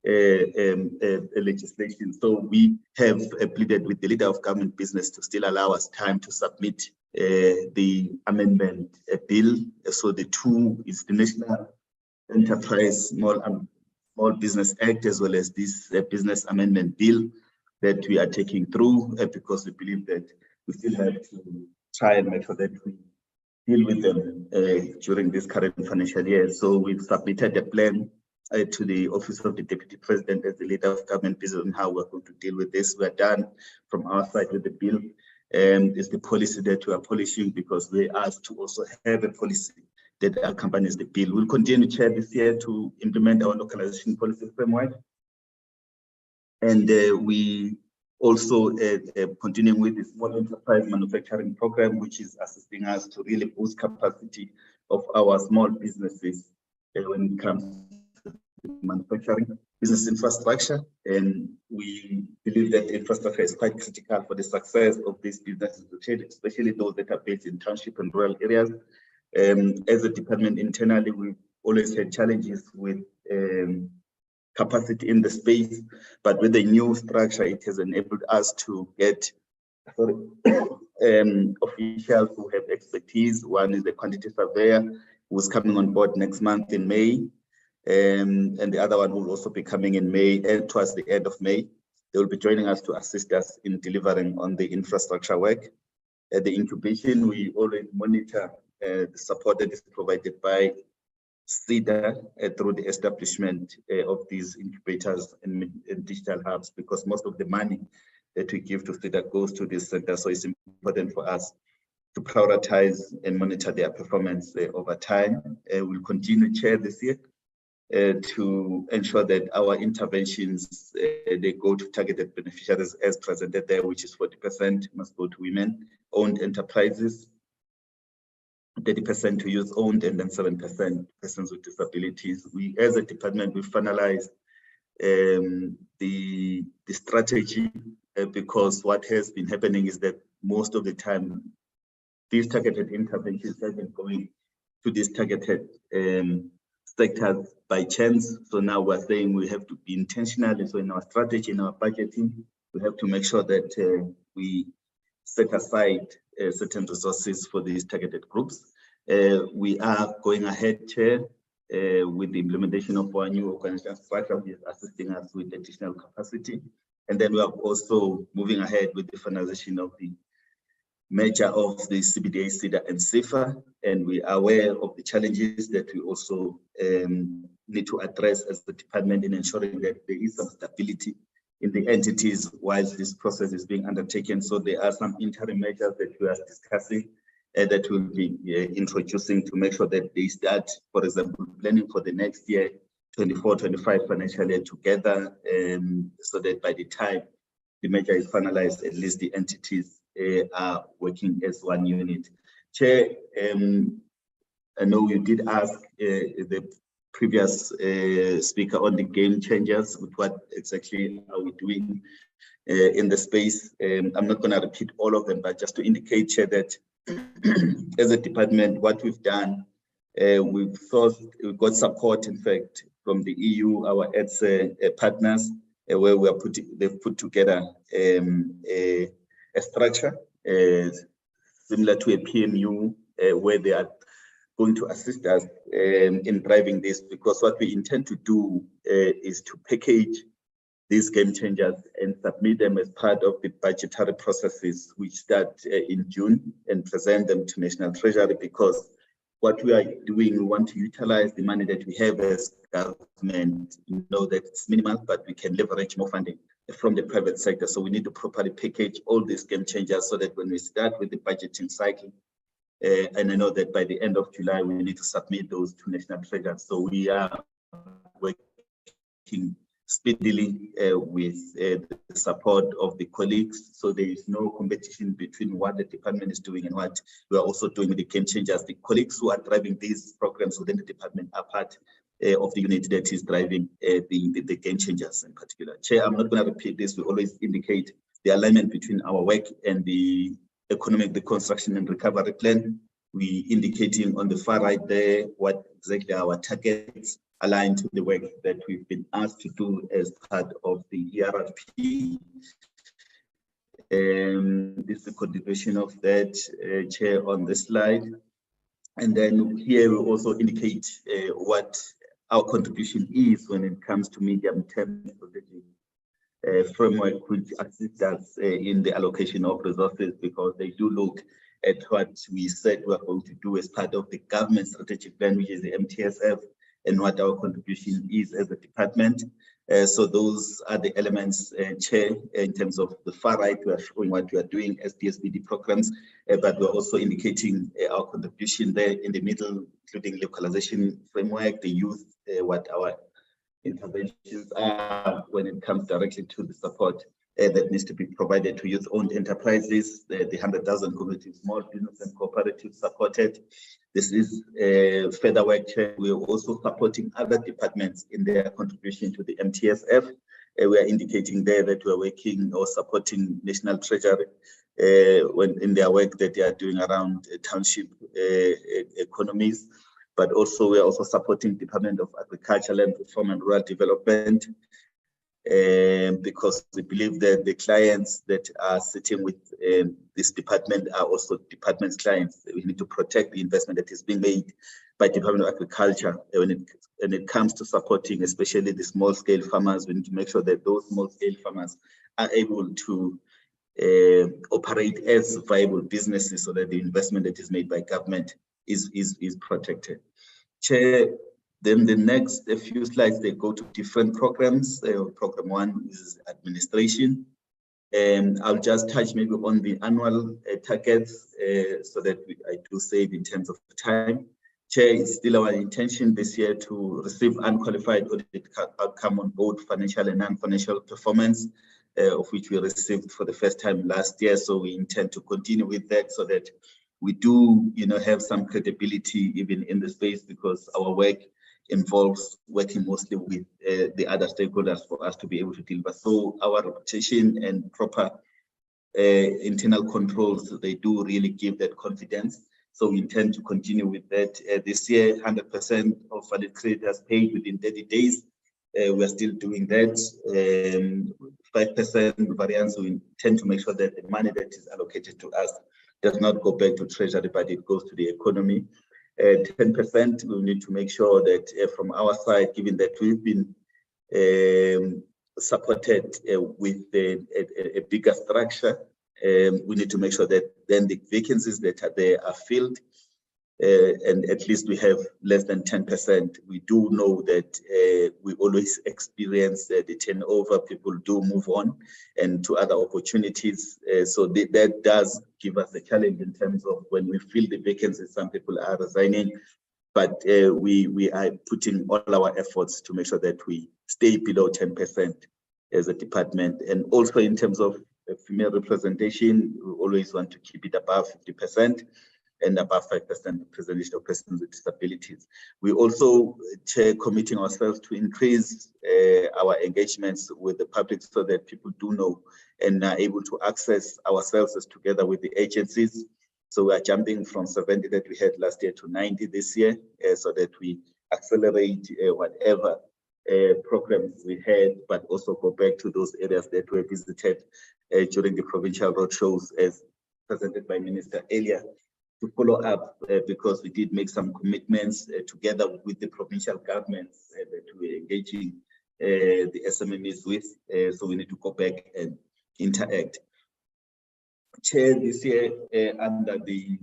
legislation. So we have pleaded with the leader of government business to still allow us time to submit the amendment bill. So the two is the National Enterprise Small Business Act, as well as this business amendment bill that we are taking through, because we believe that we still have to try and make sure that we deal with them during this current financial year. So we've submitted a plan to the Office of the Deputy President as the leader of government business on how we're going to deal with this. We're done from our side with the bill. It's the policy that we are polishing, because we asked to also have a policy that accompanies the bill. We'll continue, Chair, this year to implement our localization policy framework. And we also continuing with the small enterprise manufacturing program, which is assisting us to really boost capacity of our small businesses when it comes to manufacturing business infrastructure. And we believe that infrastructure is quite critical for the success of these businesses, especially those that are based in township and rural areas. As a department internally, we've always had challenges with capacity in the space, but with the new structure, it has enabled us to get officials who have expertise. One is the quantity surveyor, who's coming on board next month in May, and the other one will also be coming in May, and towards the end of May. They will be joining us to assist us in delivering on the infrastructure work. At the incubation, we always monitor the support that is provided by Seda through the establishment of these incubators and digital hubs, because most of the money that we give to Seda goes to this center. So it's important for us to prioritize and monitor their performance over time. We'll continue, Chair, this year to ensure that our interventions, they go to targeted beneficiaries as presented there, which is 40% must go to women-owned enterprises, 30% to youth-owned, and then 7% persons with disabilities. We, as a department, we finalized the strategy because what has been happening is that most of the time, these targeted interventions have been going to these targeted sectors by chance. So now we're saying we have to be intentional. So in our strategy, in our budgeting, we have to make sure that we set aside certain resources for these targeted groups. We are going ahead, Chair, with the implementation of our new organizational structure, which is assisting us with additional capacity. And then we are also moving ahead with the finalization of the merger of the CBDA, Seda, and SEFA. And we are aware of the challenges that we also need to address as the department in ensuring that there is some stability in the entities whilst this process is being undertaken. So there are some interim measures that we are discussing that we'll be introducing to make sure that they start, for example, planning for the next year, 24-25 financial year together, so that by the time the measure is finalized, at least the entities are working as one unit. Chair, I know you did ask the previous speaker on the game changers, with what exactly are we doing in the space. I'm not going to repeat all of them, but just to indicate, Chair, that as a department, what we've done, we've got support, in fact, from the EU, our partners, where they've put together a structure similar to a PMU, where they are going to assist us in driving this, because what we intend to do is to package these game changers and submit them as part of the budgetary processes which start in June, and present them to National Treasury, because what we are doing, we want to utilize the money that we have as government. You know that it's minimal, but we can leverage more funding from the private sector. So we need to properly package all these game changers so that when we start with the budgeting cycle, and I know that by the end of July, we need to submit those to National Treasury. So we are working speedily with the support of the colleagues. So there is no competition between what the department is doing and what we are also doing with the game changers. The colleagues who are driving these programs within the department are part of the unit that is driving the game changers in particular. Chair, I'm not going to repeat this. We always indicate the alignment between our work and the economic reconstruction and recovery plan, We indicating on the far right there what exactly our targets align to the work that we've been asked to do as part of the ERRP. This is the contribution of that, Chair, on this slide. And then here we also indicate what our contribution is when it comes to medium-term strategic framework, which assists us in the allocation of resources, because they do look at what we said we are going to do as part of the government strategic plan, which is the MTSF, and what our contribution is as a department. So those are the elements, Chair, in terms of the far right. We are showing what we are doing as DSBD programs, but we're also indicating our contribution there in the middle, including localization framework, the youth, what our interventions are when it comes directly to the support that needs to be provided to youth-owned enterprises, the 100,000 community small business and cooperatives supported. This is further work. We are also supporting other departments in their contribution to the MTSF. We are indicating there that we are working or supporting National Treasury when in their work that they are doing around township economies. But also we are also supporting Department of Agriculture, Land Reform and Rural Development, because we believe that the clients that are sitting with this department are also department's clients. We need to protect the investment that is being made by Department of Agriculture. When it comes to supporting especially the small-scale farmers, we need to make sure that those small-scale farmers are able to operate as viable businesses so that the investment that is made by government is protected. Chair, then the next few slides, they go to different programs. Program one is administration. And I'll just touch maybe on the annual targets so that I do save in terms of time. Chair, it's still our intention this year to receive unqualified audit outcome on both financial and non-financial performance, of which we received for the first time last year. So we intend to continue with that so that we do, have some credibility even in the space, because our work involves working mostly with the other stakeholders for us to be able to deliver. So our reputation and proper internal controls, they do really give that confidence. So we intend to continue with that. This year, 100% of valid creditors paid within 30 days. We are still doing that. 5% variance, we intend to make sure that the money that is allocated to us does not go back to Treasury, but it goes to the economy. 10%, we need to make sure that from our side, given that we've been supported with a bigger structure, we need to make sure that then the vacancies that are there are filled, and at least we have less than 10%. We do know that we always experience the turnover. People do move on and to other opportunities. So that does give us a challenge in terms of when we fill the vacancies, some people are resigning, but we are putting all our efforts to make sure that we stay below 10% as a department. And also in terms of female representation, we always want to keep it above 50%. And above 5% representation of persons with disabilities. We also committing ourselves to increase our engagements with the public so that people do know and are able to access our services together with the agencies. So we are jumping from 70 that we had last year to 90 this year, so that we accelerate whatever programs we had, but also go back to those areas that were visited during the provincial roadshows as presented by Minister earlier, to follow up because we did make some commitments together with the provincial governments that we're engaging the SMMEs with. So we need to go back and interact. Chair, this year under the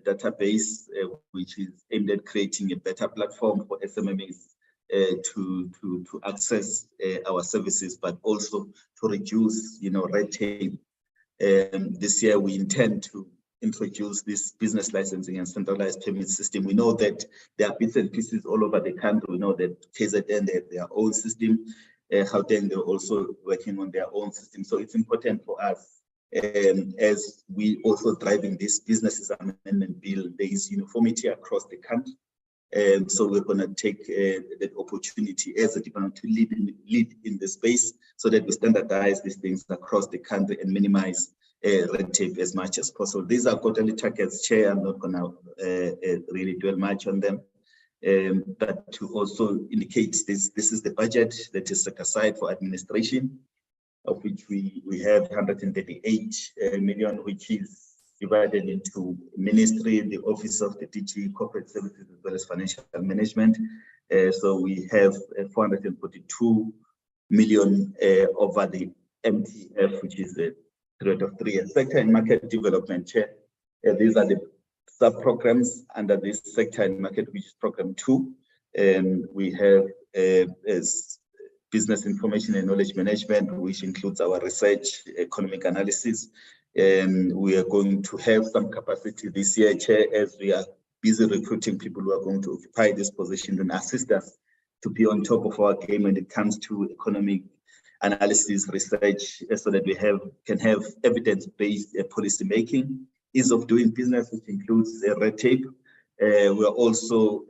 database, which is aimed at creating a better platform for SMMEs to access our services, but also to reduce, red tape. This year we intend to introduce this business licensing and centralized payment system. We know that there are bits and pieces all over the country. We know that KZN, they have their own system. Gauteng, they're also working on their own system. So it's important for us, as we also driving this businesses amendment bill, there is uniformity across the country. So we're going to take that opportunity as a department to lead in the space so that we standardize these things across the country and minimize red tape as much as possible. These are quarterly targets, Chair. I'm not going to really dwell much on them. But to also indicate this is the budget that is set aside for administration, of which we have 138 million, which is divided into ministry, the office of the DG, corporate services, as well as financial management. So we have 442 million over the MTF, which is the period of 3 years. Sector and market development, Chair. These are the sub-programs under this sector and market, which is program 2. We have as business information and knowledge management, which includes our research, economic analysis. We are going to have some capacity this year, Chair, as we are busy recruiting people who are going to occupy this position and assist us to be on top of our game when it comes to economic analysis, research, so that we can have evidence-based policy making, ease of doing business, which includes red tape. We are also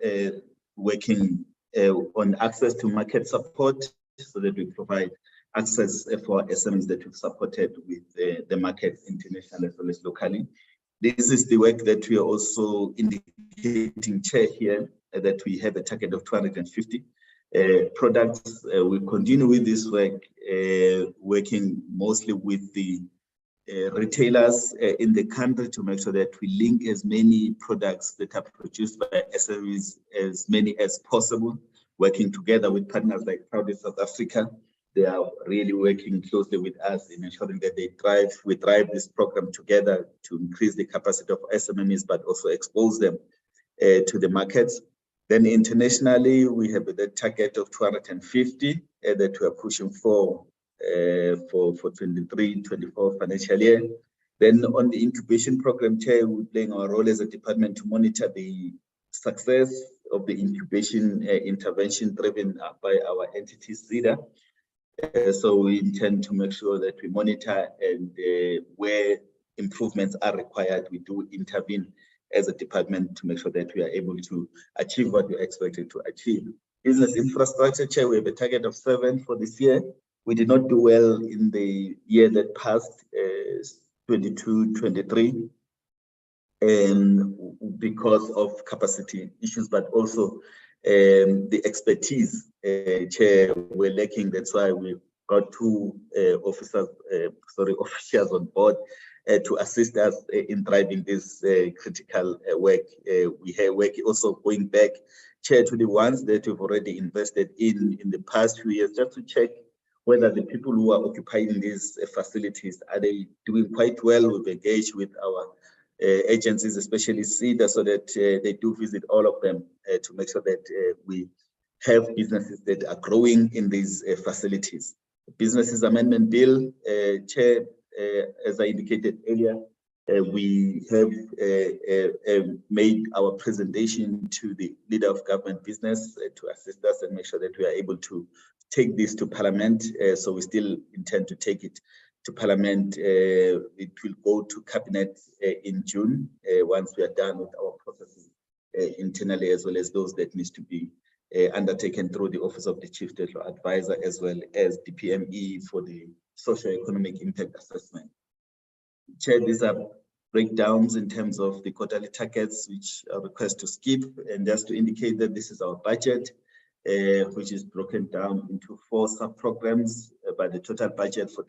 working on access to market support so that we provide access for SMEs that we've supported with the market internationally as well as locally. This is the work that we are also indicating, Chair, here, that we have a target of 250 products. We continue with this work, working mostly with the retailers in the country to make sure that we link as many products that are produced by SMEs, as many as possible, working together with partners like Proud South Africa. They are really working closely with us in ensuring that we drive this program together to increase the capacity of SMEs, but also expose them to the markets. Then internationally, we have the target of 250 that we are pushing for 23-24 financial year. Then on the incubation program, Chair, we're playing our role as a department to monitor the success of the incubation intervention driven by our entity, Seda. So we intend to make sure that we monitor and where improvements are required, we do intervene as a department to make sure that we are able to achieve what we're expected to achieve. Business infrastructure, Chair, we have a target of 7 for this year. We did not do well in the year that passed, 22-23, because of capacity issues, but also the expertise, Chair, we're lacking. That's why we got 2 officers on board to assist us in driving this critical work. We have work also going back, Chair, to the ones that we've already invested in the past few years, just to check whether the people who are occupying these facilities, are they doing quite well. We've engaged with our agencies, especially Seda, so that they do visit all of them to make sure that we have businesses that are growing in these facilities. Businesses Amendment Bill, Chair, as I indicated earlier, we have made our presentation to the leader of government business to assist us and make sure that we are able to take this to Parliament. So we still intend to take it to Parliament. It will go to Cabinet in June once we are done with our processes internally, as well as those that needs to be undertaken through the Office of the Chief Technical Advisor, as well as the PME for the socio-economic impact assessment. Chair, these are breakdowns in terms of the quarterly targets, which I request to skip, and just to indicate that this is our budget, which is broken down into 4 sub-programs, but the total budget for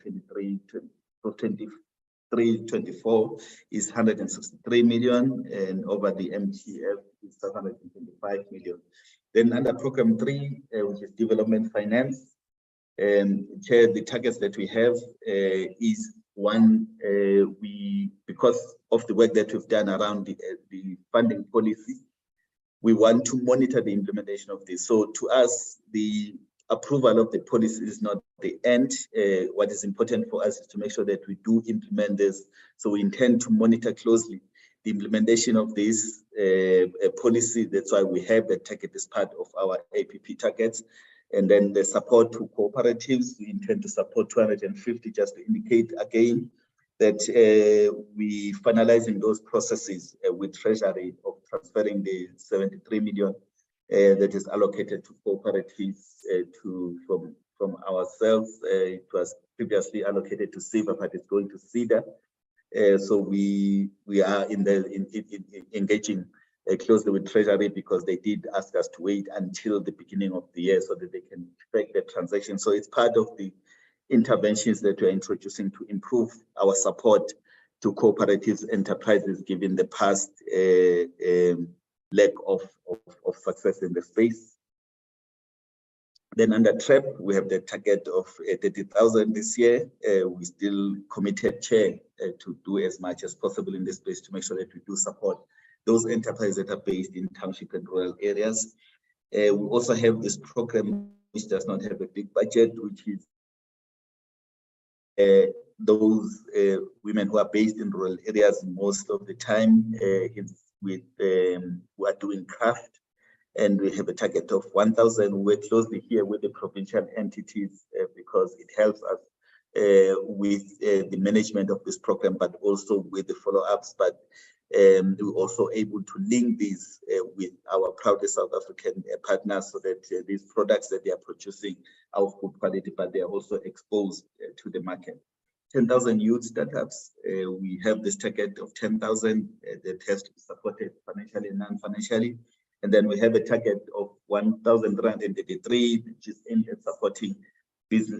23-24 is 163 million, and over the MTF is 725 million. Then under program 3, which is development finance, Chair, the targets that we have is one, because of the work that we've done around the funding policy, we want to monitor the implementation of this. So to us, the approval of the policy is not the end. What is important for us is to make sure that we do implement this. So we intend to monitor closely the implementation of this policy. That's why we have the target as part of our APP targets. And then the support to cooperatives, we intend to support 250, just to indicate again that we finalizing those processes with Treasury of transferring the 73 million that is allocated to cooperatives from ourselves. It was previously allocated to SEVA, but it's going to Seda. So we are engaging closely with Treasury, because they did ask us to wait until the beginning of the year so that they can effect the transaction. So it's part of the interventions that we're introducing to improve our support to cooperatives enterprises, given the past lack of success in the space. Then under TREP, we have the target of 30,000 this year. We still committed, Chair, to do as much as possible in this space to make sure that we do support those enterprises that are based in township and rural areas. We also have this program which does not have a big budget, which is those women who are based in rural areas most of the time, who are doing craft. And we have a target of 1,000. We're closely here with the provincial entities because it helps us with the management of this program, but also with the follow-ups. But we're also able to link these with our proudest South African partners, so that these products that they are producing are of good quality, but they are also exposed to the market. 10,000 youth startups. We have this target of 10,000 that has to be supported financially and non-financially. And then we have a target of 1,333, which is aimed at supporting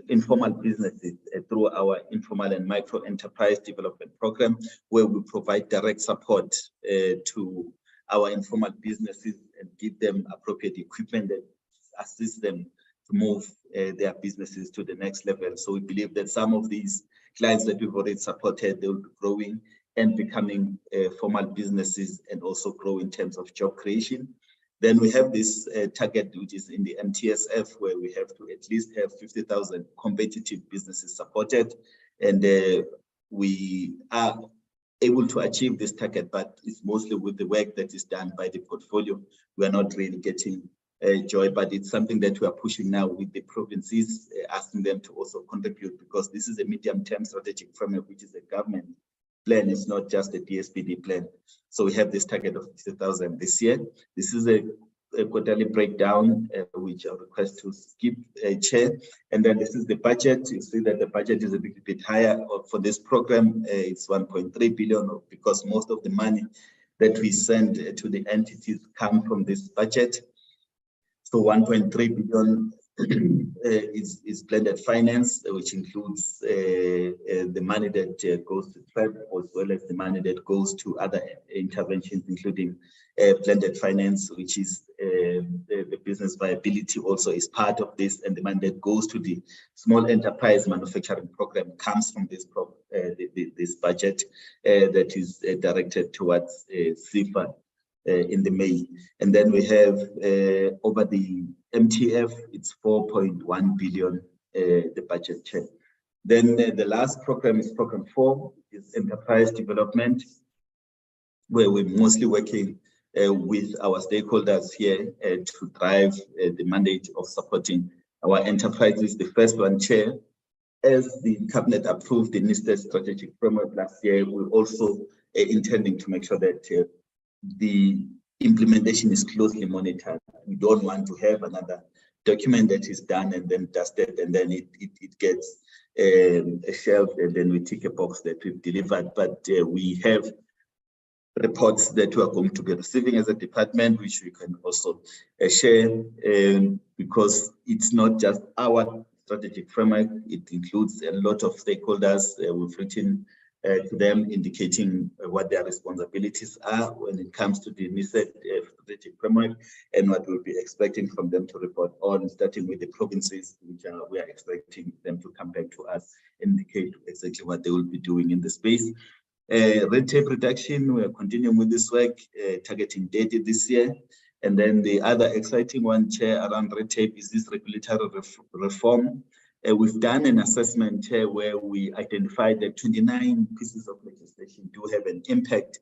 informal businesses through our informal and micro enterprise development program, where we provide direct support to our informal businesses and give them appropriate equipment that assists them to move their businesses to the next level. So we believe that some of these clients that we've already supported, they will be growing and becoming formal businesses, and also grow in terms of job creation. Then we have this target, which is in the MTSF, where we have to at least have 50,000 competitive businesses supported. And we are able to achieve this target, but it's mostly with the work that is done by the portfolio. We are not really getting joy, but it's something that we are pushing now with the provinces, asking them to also contribute, because this is a medium-term strategic framework, which is a government plan. It's not just a DSBD plan. So we have this target of 50,000 this year. This is a quarterly breakdown, which I request to skip, Chair. And then this is the budget. You see that the budget is a bit higher for this program. It's 1.3 billion, because most of the money that we send to the entities come from this budget. So 1.3 billion is blended finance, which includes the money that goes to TREP, as well as the money that goes to other interventions, including blended finance, which is the business viability also is part of this, and the money that goes to the small enterprise manufacturing program comes from this this budget that is directed towards SEFA in the May. And then we have over the MTF, it's 4.1 billion, the budget check. Then the last program is program 4, is enterprise development, where we're mostly working with our stakeholders here to drive the mandate of supporting our enterprises. The first one, Chair, as the cabinet approved the NISTED strategic framework last year, we're also intending to make sure that the implementation is closely monitored. We don't want to have another document that is done and then dusted, and then it gets shelved, and then we tick a box that we've delivered. But we have reports that we are going to be receiving as a department, which we can also share, because it's not just our strategic framework, it includes a lot of stakeholders. We've written to them indicating what their responsibilities are when it comes to the NISTED strategic framework, and what we'll be expecting from them to report on, starting with the provinces, which we are expecting them to come back to us and indicate exactly what they will be doing in the space. Red tape reduction, we are continuing with this work, targeting data this year. And then the other exciting one, Chair, around red tape is this regulatory reform. We've done an assessment, Chair, where we identified that 29 pieces of legislation do have an impact,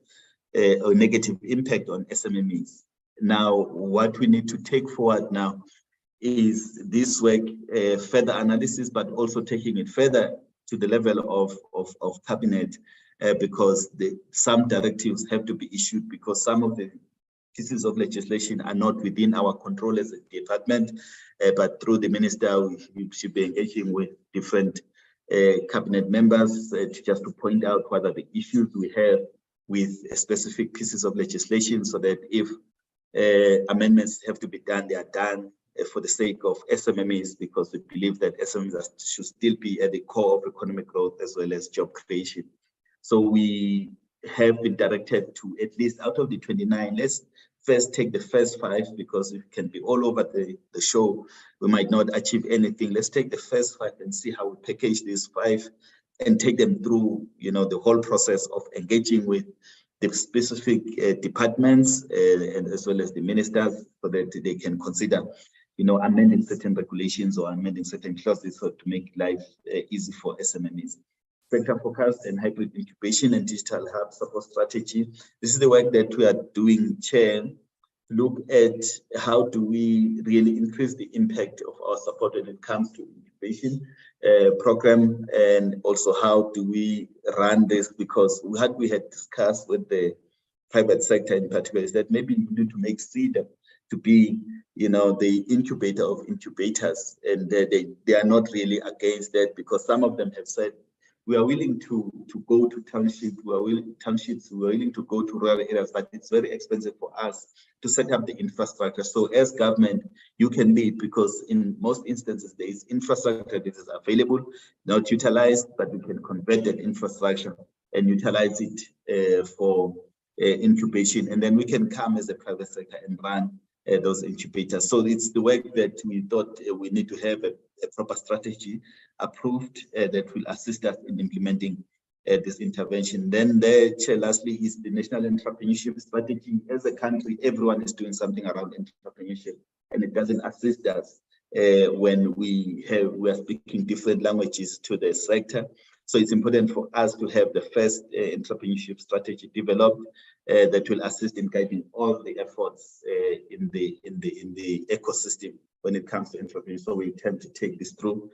or negative impact on SMMEs. Now, what we need to take forward now is this work, further analysis, but also taking it further to the level of cabinet, because some directives have to be issued, because some of the pieces of legislation are not within our control as a department, but through the minister, we should be engaging with different cabinet members just to point out what are the issues we have with specific pieces of legislation, so that if amendments have to be done, they are done for the sake of SMMEs, because we believe that SMMEs should still be at the core of economic growth as well as job creation. So we have been directed to, at least out of the 29, let's first take the first 5, because it can be all over the show. We might not achieve anything. Let's take the first 5 and see how we package these 5 and take them through, the whole process of engaging with the specific departments and as well as the ministers, so that they can consider, amending certain regulations or amending certain clauses to make life easy for SMMEs. Sector focused and hybrid incubation and digital hub support strategy. This is the work that we are doing, Chair. Look at how do we really increase the impact of our support when it comes to incubation program, and also how do we run this, because what we had discussed with the private sector in particular is that maybe we need to make Seda to be, the incubator of incubators, and they are not really against that, because some of them have said, we are willing to go to townships, we are willing to go to rural areas, but it's very expensive for us to set up the infrastructure. So as government, you can lead, because in most instances, there is infrastructure that is available, not utilized, but we can convert that infrastructure and utilize it for incubation. And then we can come as a private sector and run those incubators. So it's the work that we thought we need to have a proper strategy approved that will assist us in implementing this intervention. Then there, Chair, lastly, is the national entrepreneurship strategy. As a country, everyone is doing something around entrepreneurship, and it doesn't assist us when we are speaking different languages to the sector. So it's important for us to have the first entrepreneurship strategy developed that will assist in guiding all the efforts in the ecosystem when it comes to entrepreneurship. So we intend to take this through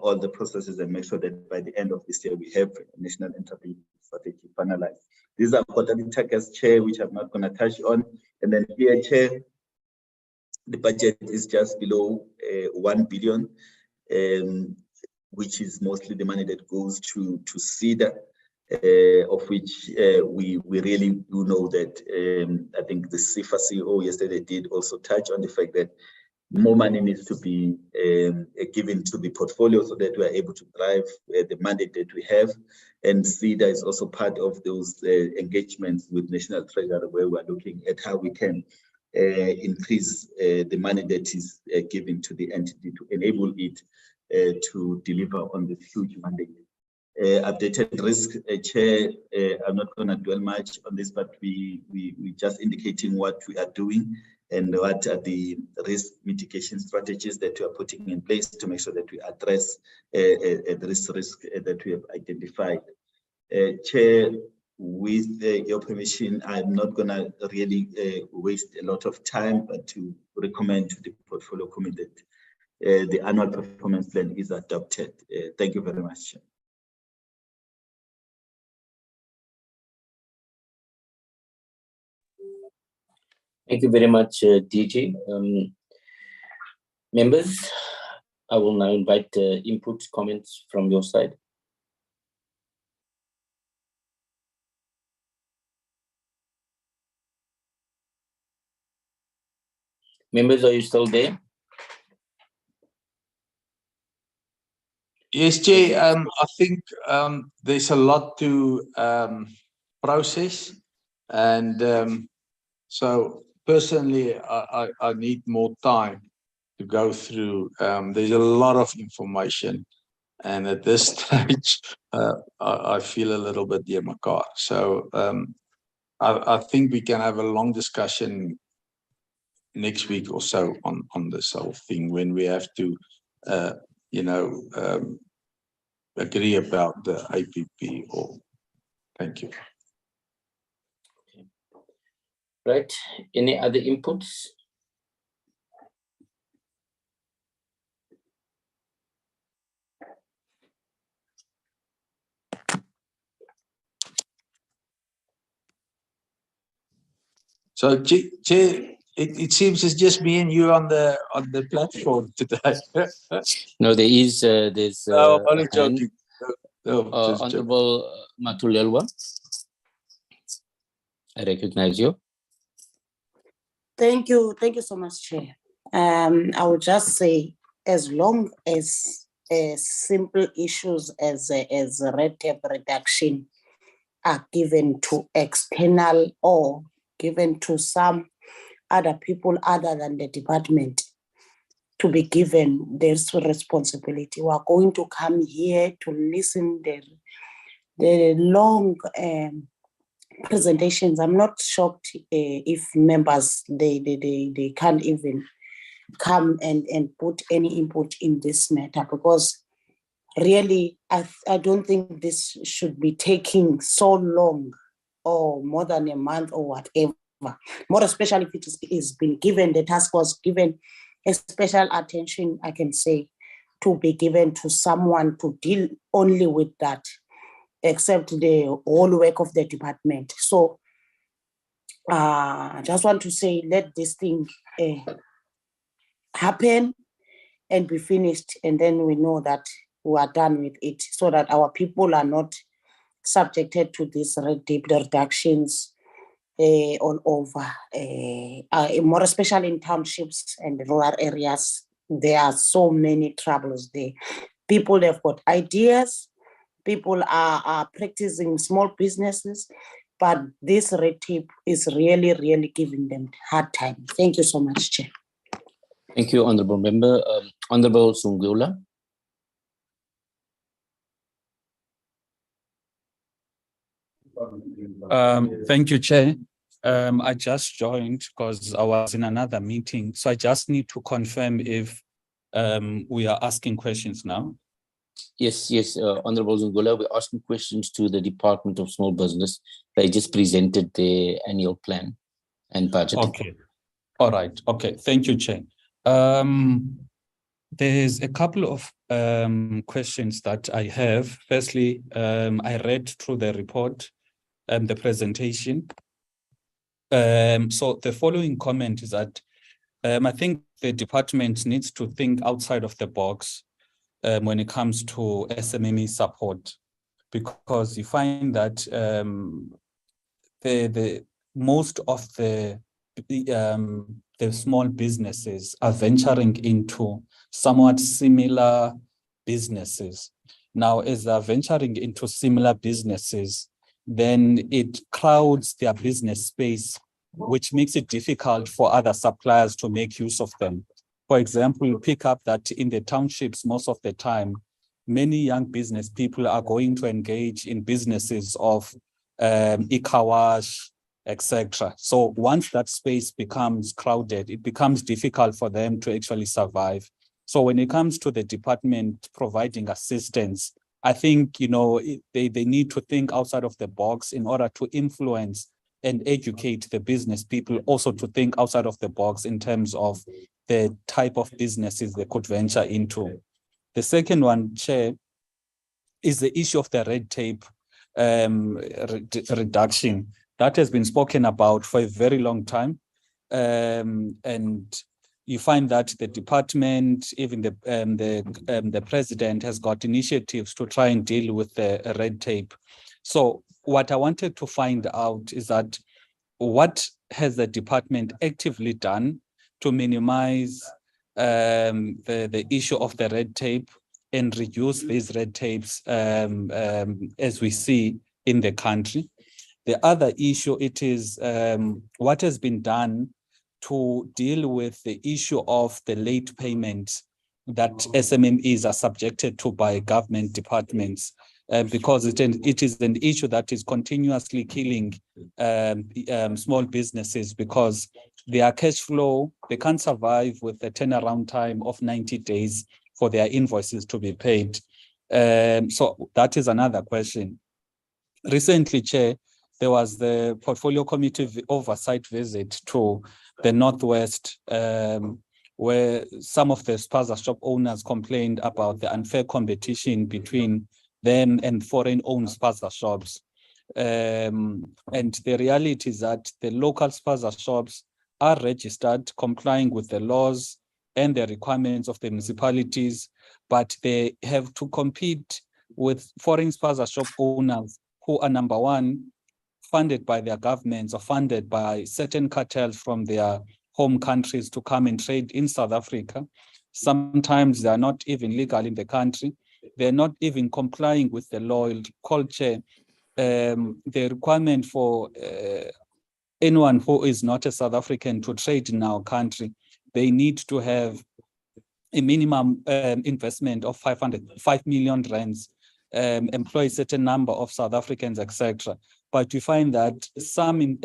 all the processes and make sure that by the end of this year we have a national entrepreneurship strategy finalized. These are quarterly targets, Chair, which I'm not going to touch on. And then here, Chair, the budget is just below 1 billion. Which is mostly the money that goes to Seda, of which we really do know that I think the SIFA CEO yesterday did also touch on the fact that more money needs to be given to the portfolio so that we are able to drive the mandate that we have. And Seda is also part of those engagements with National Treasury, where we are looking at how we can increase the money that is given to the entity to enable it to deliver on this huge mandate. Updated risk, Chair, I'm not going to dwell much on this, but we just indicating what we are doing and what are the risk mitigation strategies that we are putting in place to make sure that we address this risk that we have identified. Chair, with your permission, I'm not going to really waste a lot of time, but to recommend to the portfolio committee that the annual performance plan is adopted. Thank you very much. Thank you very much, DG. Members, I will now invite inputs, comments from your side. Members, are you still there? Yes, Chair. I think there's a lot to process, and so personally, I need more time to go through. There's a lot of information, and at this stage, I feel a little bit near my car. So I think we can have a long discussion next week or so on this whole thing when we have to agree about the APP. Or thank you. Okay. Right. Any other inputs? So, Chair, it seems it's just me and you on the platform today. No, there's No, I'm only a hand. joking. No, just joking. Honorable Matulelwa, I recognize you. Thank you so much, Chair. I would just say, as long as simple issues as red tape reduction are given to external or given to some other people other than the department to be given this responsibility, we are going to come here to listen the long presentations. I'm not shocked if members they can't even come and put any input in this matter, because really I don't think this should be taking so long or more than a month or whatever, more especially if it is been given, the task was given a special attention, I can say, to be given to someone to deal only with that, except the whole work of the department. So I just want to say, let this thing happen and be finished, and then we know that we are done with it, so that our people are not subjected to these red tape reductions all over, more especially in townships and rural areas. There are so many troubles there. People have got ideas, people are practicing small businesses, but this red tape is really, really giving them hard time. Thank you so much, Chair. Thank you, Honorable Member. Honorable Sungula. Thank you, Chair. I just joined because I was in another meeting, so I just need to confirm if we are asking questions now. Yes, Honorable Zungula, we're asking questions to the Department of Small Business. They just presented their annual plan and budget. Okay. All right. Okay. Thank you, Chair. There's a couple of questions that I have. Firstly, I read through the report and the presentation. So the following comment is that I think the department needs to think outside of the box when it comes to SMME support, because you find that most of the small businesses are venturing into somewhat similar businesses. Now, as they're venturing into similar businesses, then it crowds their business space, which makes it difficult for other suppliers to make use of them. For example, you pick up that in the townships, most of the time, many young business people are going to engage in businesses of e-kawash, etc. So once that space becomes crowded, it becomes difficult for them to actually survive. So when it comes to the department providing assistance, I think, you know, they need to think outside of the box in order to influence and educate the business people also to think outside of the box in terms of the type of businesses they could venture into. The second one, Chair, is the issue of the red tape reduction. That has been spoken about for a very long time. And you find that the department, even the president has got initiatives to try and deal with the red tape. So what I wanted to find out is that what has the department actively done to minimize the issue of the red tape and reduce these red tapes as we see in the country? The other issue, it is what has been done to deal with the issue of the late payments that SMMEs are subjected to by government departments, because it is an issue that is continuously killing small businesses, because their cash flow, they can't survive with a turnaround time of 90 days for their invoices to be paid. So that is another question. Recently, Chair, there was the Portfolio Committee oversight visit to the Northwest, where some of the spaza shop owners complained about the unfair competition between them and foreign-owned spaza shops. And the reality is that the local spaza shops are registered, complying with the laws and the requirements of the municipalities, but they have to compete with foreign spaza shop owners who are, number one, funded by their governments or funded by certain cartels from their home countries to come and trade in South Africa. Sometimes they are not even legal in the country. They're not even complying with the law. Culture, the requirement for anyone who is not a South African to trade in our country, they need to have a minimum investment of 5 million rands, employ a certain number of South Africans, etc. But we find that some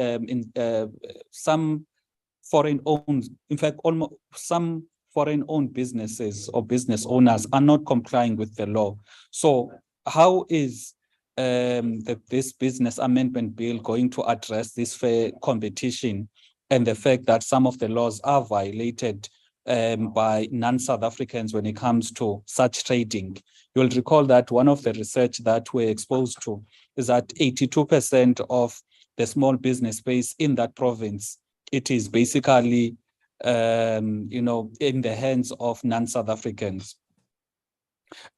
foreign-owned, in fact, almost some foreign-owned businesses or business owners are not complying with the law. So how is this business amendment bill going to address this fair competition and the fact that some of the laws are violated by non-South Africans when it comes to such trading? You'll recall that one of the research that we're exposed to is that 82% of the small business space in that province, it is basically, in the hands of non-South Africans.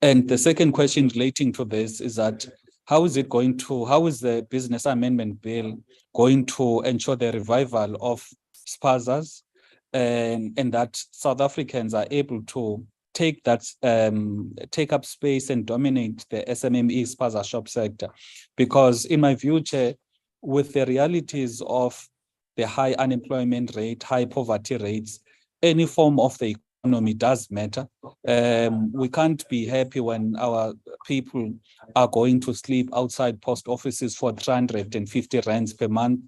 And the second question relating to this is that how is the business amendment bill going to ensure the revival of spazas and that South Africans are able to take up space and dominate the SMME spaza shop sector? Because in my view, Chair, with the realities of the high unemployment rate, high poverty rates, any form of the economy does matter. We can't be happy when our people are going to sleep outside post offices for 350 rands per month,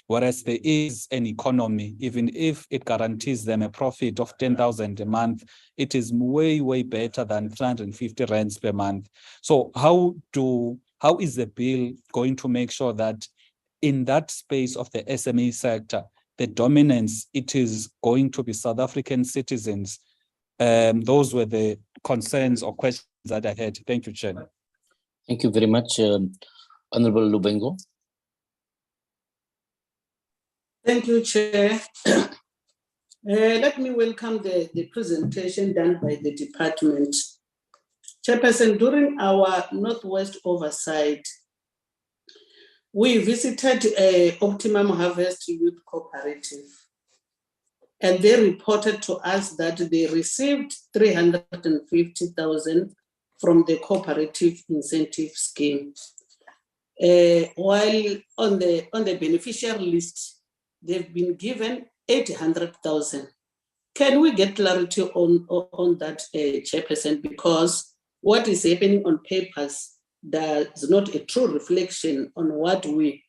whereas there is an economy. Even if it guarantees them a profit of 10,000 a month, it is way, way better than 350 rands per month. So how is the bill going to make sure that in that space of the SME sector, the dominance, it is going to be South African citizens? Those were the concerns or questions that I had. Thank you, Chair. Thank you very much, Honorable Lubengo. Thank you, Chair. Let me welcome the presentation done by the department. Chairperson, during our Northwest Oversight, we visited Optimum Harvest Youth Cooperative, and they reported to us that they received 350,000 from the cooperative incentive scheme. While on the beneficiary list, they've been given 800,000. Can we get clarity on that, Chairperson? Because what is happening on papers does not a true reflection on what is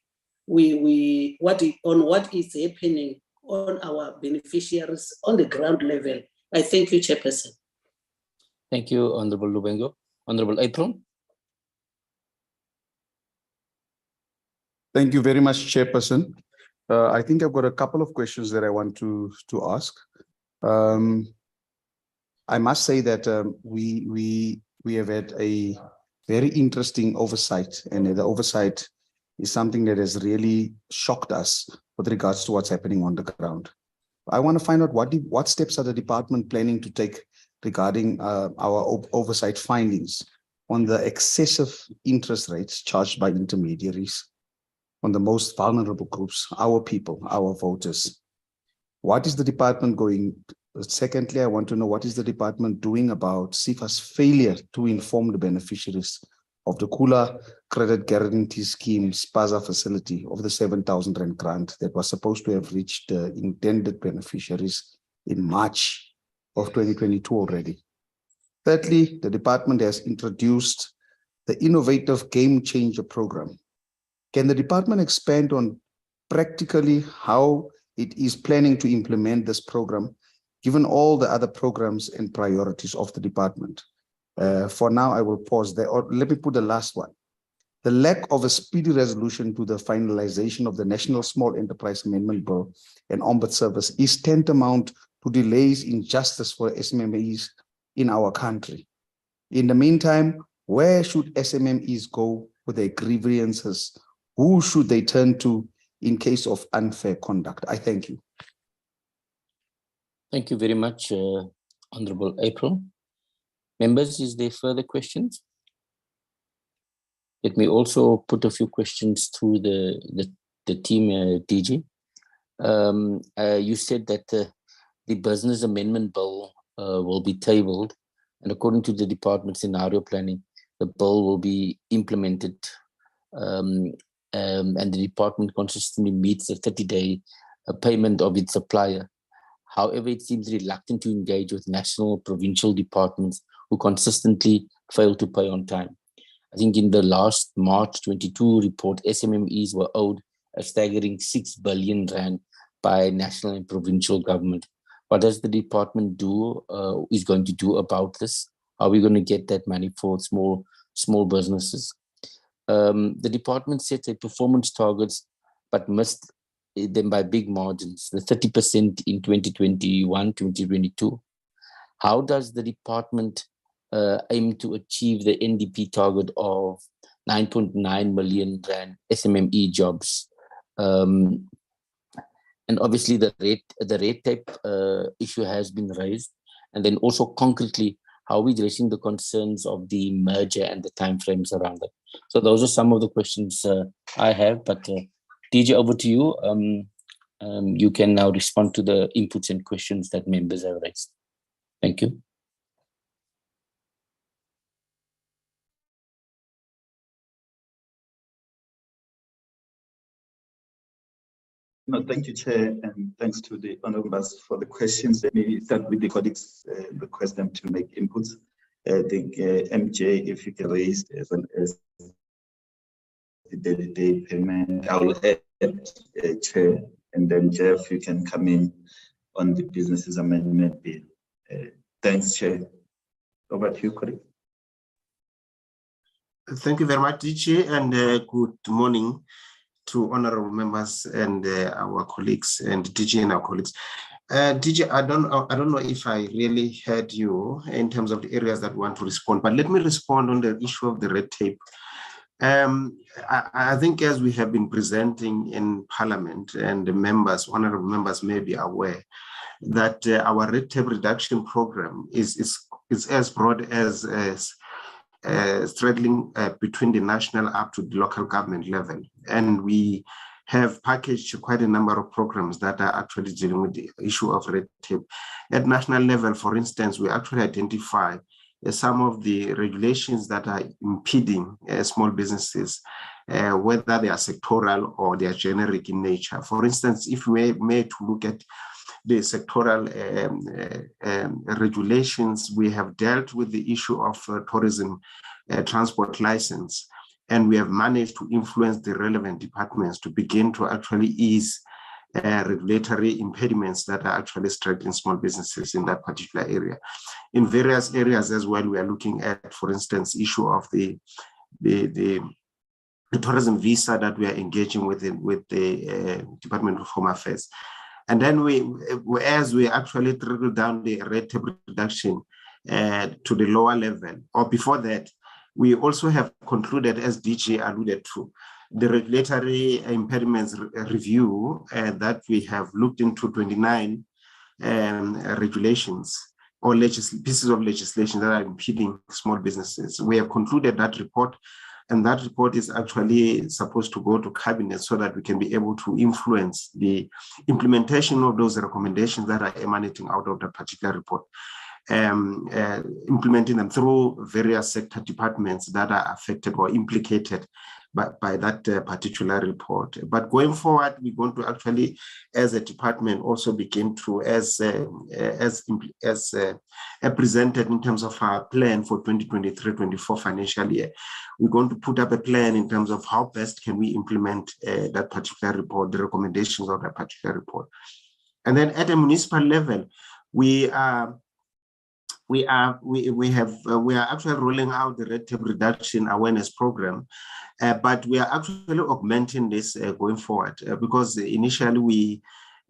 happening on our beneficiaries on the ground level. I thank you, Chairperson. Thank you, Honorable Lubengo. Honorable April. Thank you very much, Chairperson. I think I've got a couple of questions that I want to ask. I must say that we have had a very interesting oversight, and the oversight is something that has really shocked us with regards to what's happening on the ground. I want to find out what steps are the department planning to take regarding our oversight findings on the excessive interest rates charged by intermediaries on the most vulnerable groups, our people, our voters. What is the department going? Secondly, I want to know what is the department doing about SIFA's failure to inform the beneficiaries of the Kula Credit Guarantee Scheme SPAZA facility of the 7,000 Rand grant that was supposed to have reached the intended beneficiaries in March of 2022 already. Thirdly, the department has introduced the innovative Game Changer program. Can the department expand on practically how it is planning to implement this program, given all the other programs and priorities of the department? For now, I will pause there, or let me put the last one. The lack of a speedy resolution to the finalization of the National Small Enterprise Amendment Bill and Ombuds Service is tantamount to delays in justice for SMMEs in our country. In the meantime, where should SMMEs go with their grievances who should they turn to in case of unfair conduct? I thank you. Thank you very much, Honorable April. Members, is there further questions? Let me also put a few questions to the team, DG. You said that the business amendment bill will be tabled, and according to the department scenario planning, the bill will be implemented, and the department consistently meets the 30-day payment of its supplier. However, it seems reluctant to engage with national provincial departments who consistently fail to pay on time. I think in the last March 22 report, SMMEs were owed a staggering 6 billion rand by national and provincial government. What does the department is going to do about this? Are we going to get that money for small businesses? The department sets a performance targets, but missed them by big margins, the 30% in 2021, 2022. How does the department aim to achieve the NDP target of 9.9 million rand SMME jobs? And obviously the red tape issue has been raised. And then also concretely, how are we addressing the concerns of the merger and the timeframes around it? So those are some of the questions I have, but DG, over to you. You can now respond to the inputs and questions that members have raised. Thank you. No, thank you, Chair, and thanks to the honourable members for the questions. Let me start with the colleagues, request them to make inputs. I think MJ, if you can raise as well as the day payment, I will add Chair, and then Jeff, you can come in on the businesses amendment bill. Thanks, Chair. Over to you, colleague. Thank you very much, DG, and good morning to honorable members and our colleagues and DG and our colleagues. DG, I don't know if I really heard you in terms of the areas that want to respond, but let me respond on the issue of the red tape. I think as we have been presenting in Parliament, and the members, honorable members may be aware that our red tape reduction program is as broad as straddling between the national up to the local government level. And we have packaged quite a number of programs that are actually dealing with the issue of red tape. At national level, for instance, we actually identify some of the regulations that are impeding small businesses, whether they are sectoral or they are generic in nature. For instance, if we may to look at the sectoral regulations, we have dealt with the issue of tourism transport license, and we have managed to influence the relevant departments to begin to actually ease regulatory impediments that are actually struggling small businesses in that particular area. In various areas as well, we are looking at, for instance, issue of the tourism visa that we are engaging with the Department of Home Affairs. And then as we actually trickle down the red tape reduction to the lower level, or before that, we also have concluded, as DG alluded to, the regulatory impediments review that we have looked into 29 regulations or pieces of legislation that are impeding small businesses. We have concluded that report, and that report is actually supposed to go to cabinet so that we can be able to influence the implementation of those recommendations that are emanating out of that particular report, implementing them through various sector departments that are affected or implicated by that particular report. But going forward, we're going to actually, as a department, also begin to, as presented in terms of our plan for 2023-24 financial year, we're going to put up a plan in terms of how best can we implement that particular report, the recommendations of that particular report. And then at a municipal level, we are actually rolling out the red tape reduction awareness program, but we are actually augmenting this going forward because initially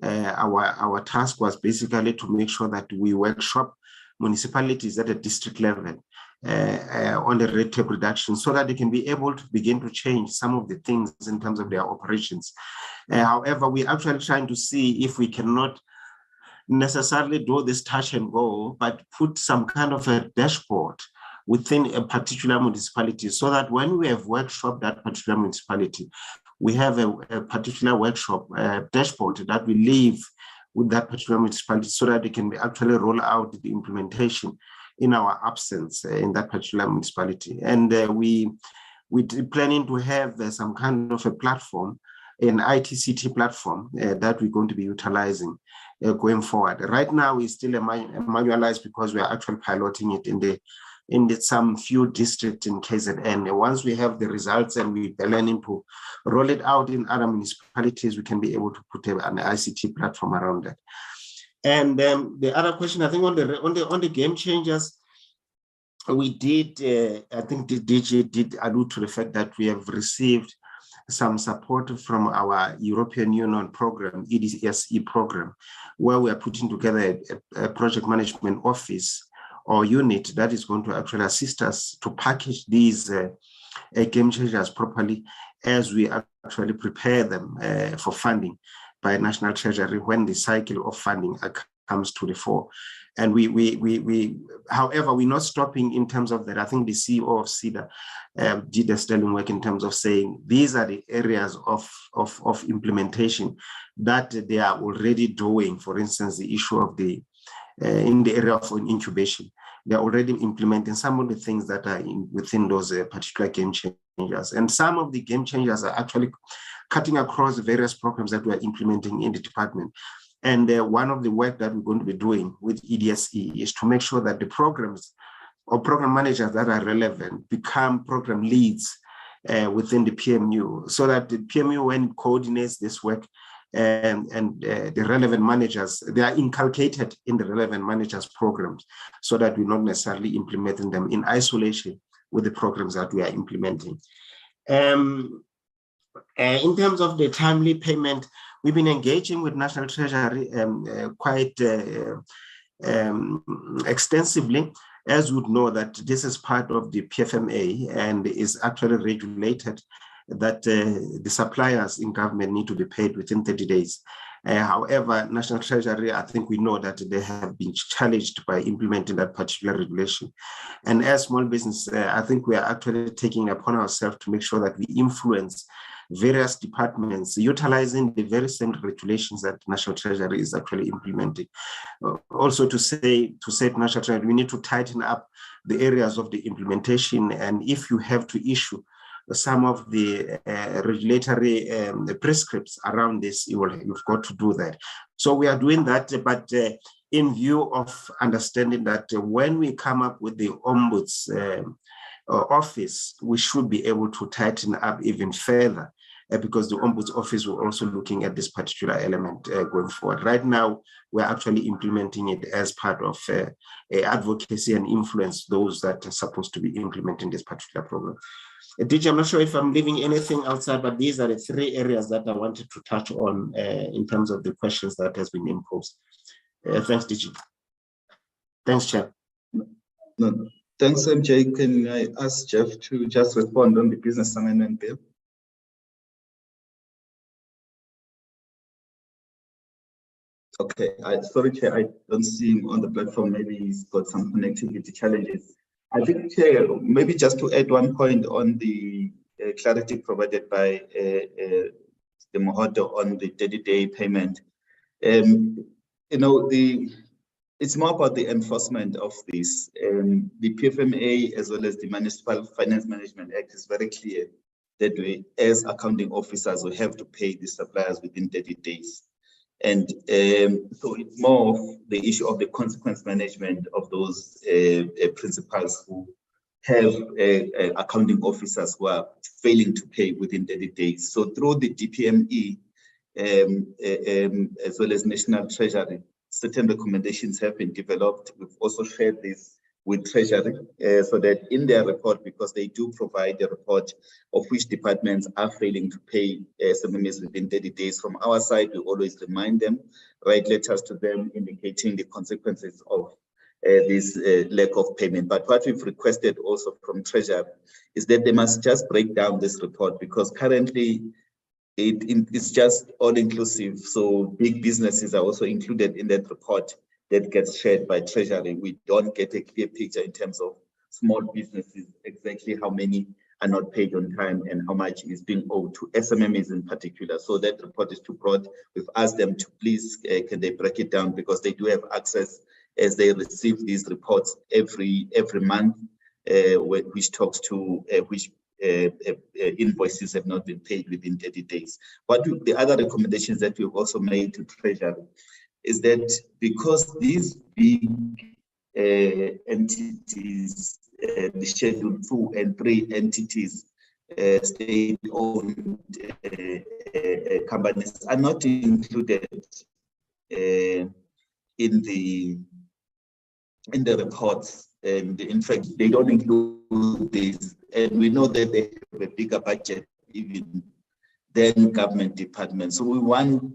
our task was basically to make sure that we workshop municipalities at a district level on the red tape reduction, so that they can be able to begin to change some of the things in terms of their operations. However, we're actually trying to see if we cannot necessarily do this touch and go, but put some kind of a dashboard within a particular municipality, so that when we have workshop that particular municipality, we have a particular workshop dashboard that we leave with that particular municipality, so that they can actually roll out the implementation in our absence in that particular municipality. And we're planning to have some kind of a platform, an ITCT platform that we're going to be utilizing going forward. Right now, it's still manualized because we are actually piloting it in some few districts in KZN. Once we have the results and we're planning to roll it out in other municipalities, we can be able to put an ICT platform around that. And the other question, I think on the game changers, we did, I think the DG did allude to the fact that we have received some support from our European Union program, EDSE program, where we are putting together a project management office or unit that is going to actually assist us to package these game changers properly as we actually prepare them for funding by National Treasury when the cycle of funding comes to the fore. And however, we're not stopping in terms of that. I think the CEO of Seda did a sterling work in terms of saying these are the areas of implementation that they are already doing. For instance, the issue of in the area of incubation, they're already implementing some of the things that are within those particular game changers. And some of the game changers are actually cutting across the various programs that we're implementing in the department. And one of the work that we're going to be doing with EDSE is to make sure that the programs or program managers that are relevant become program leads within the PMU, so that the PMU, when it coordinates this work, and the relevant managers, they are inculcated in the relevant managers programs, so that we're not necessarily implementing them in isolation with the programs that we are implementing. In terms of the timely payment, we've been engaging with National Treasury quite extensively, as you would know that this is part of the PFMA and is actually regulated that the suppliers in government need to be paid within 30 days. However, National Treasury, I think we know that they have been challenged by implementing that particular regulation. And as small business, I think we are actually taking upon ourselves to make sure that we influence various departments utilizing the very same regulations that National Treasury is actually implementing. Also to say to National Treasury, we need to tighten up the areas of the implementation, and if you have to issue some of the regulatory prescripts around this, you've got to do that. So we are doing that, but in view of understanding that when we come up with the Ombuds office, we should be able to tighten up even further, because the Ombuds office will also looking at this particular element going forward. Right now, we're actually implementing it as part of advocacy and influence those that are supposed to be implementing this particular program. DG, I'm not sure if I'm leaving anything outside, but these are the three areas that I wanted to touch on in terms of the questions that has been imposed. Thanks, DG. Thanks, Chair. No. Thanks, MJ. Can I ask Jeff to just respond on the business amendment bill? Okay, sorry, Chair, I don't see him on the platform. Maybe he's got some connectivity challenges. I think, Chair, maybe just to add one point on the clarity provided by the Mohodo on the 30-day payment. It's more about the enforcement of this. The PFMA, as well as the Municipal Finance Management Act, is very clear that we, as accounting officers, we have to pay the suppliers within 30 days. And so it's more of the issue of the consequence management of those principals who have accounting officers who are failing to pay within 30 days. So through the DPME, as well as National Treasury, certain recommendations have been developed. We've also shared this with Treasury so that in their report, because they do provide a report of which departments are failing to pay SMMEs within 30 days. From our side, we always remind them, write letters to them indicating the consequences of this lack of payment. But what we've requested also from Treasury is that they must just break down this report, because currently it's just all-inclusive. So big businesses are also included in that report that gets shared by Treasury. We don't get a clear picture in terms of small businesses, exactly how many are not paid on time and how much is being owed to SMMEs in particular. So that report is too broad. We've asked them to please, can they break it down, because they do have access as they receive these reports every month, which talks to which invoices have not been paid within 30 days. The other recommendations that we've also made to Treasury is that because these big entities, the Schedule 2 and 3 entities, state-owned companies, are not included in the reports, and in fact they don't include this, and we know that they have a bigger budget even than government departments. So we want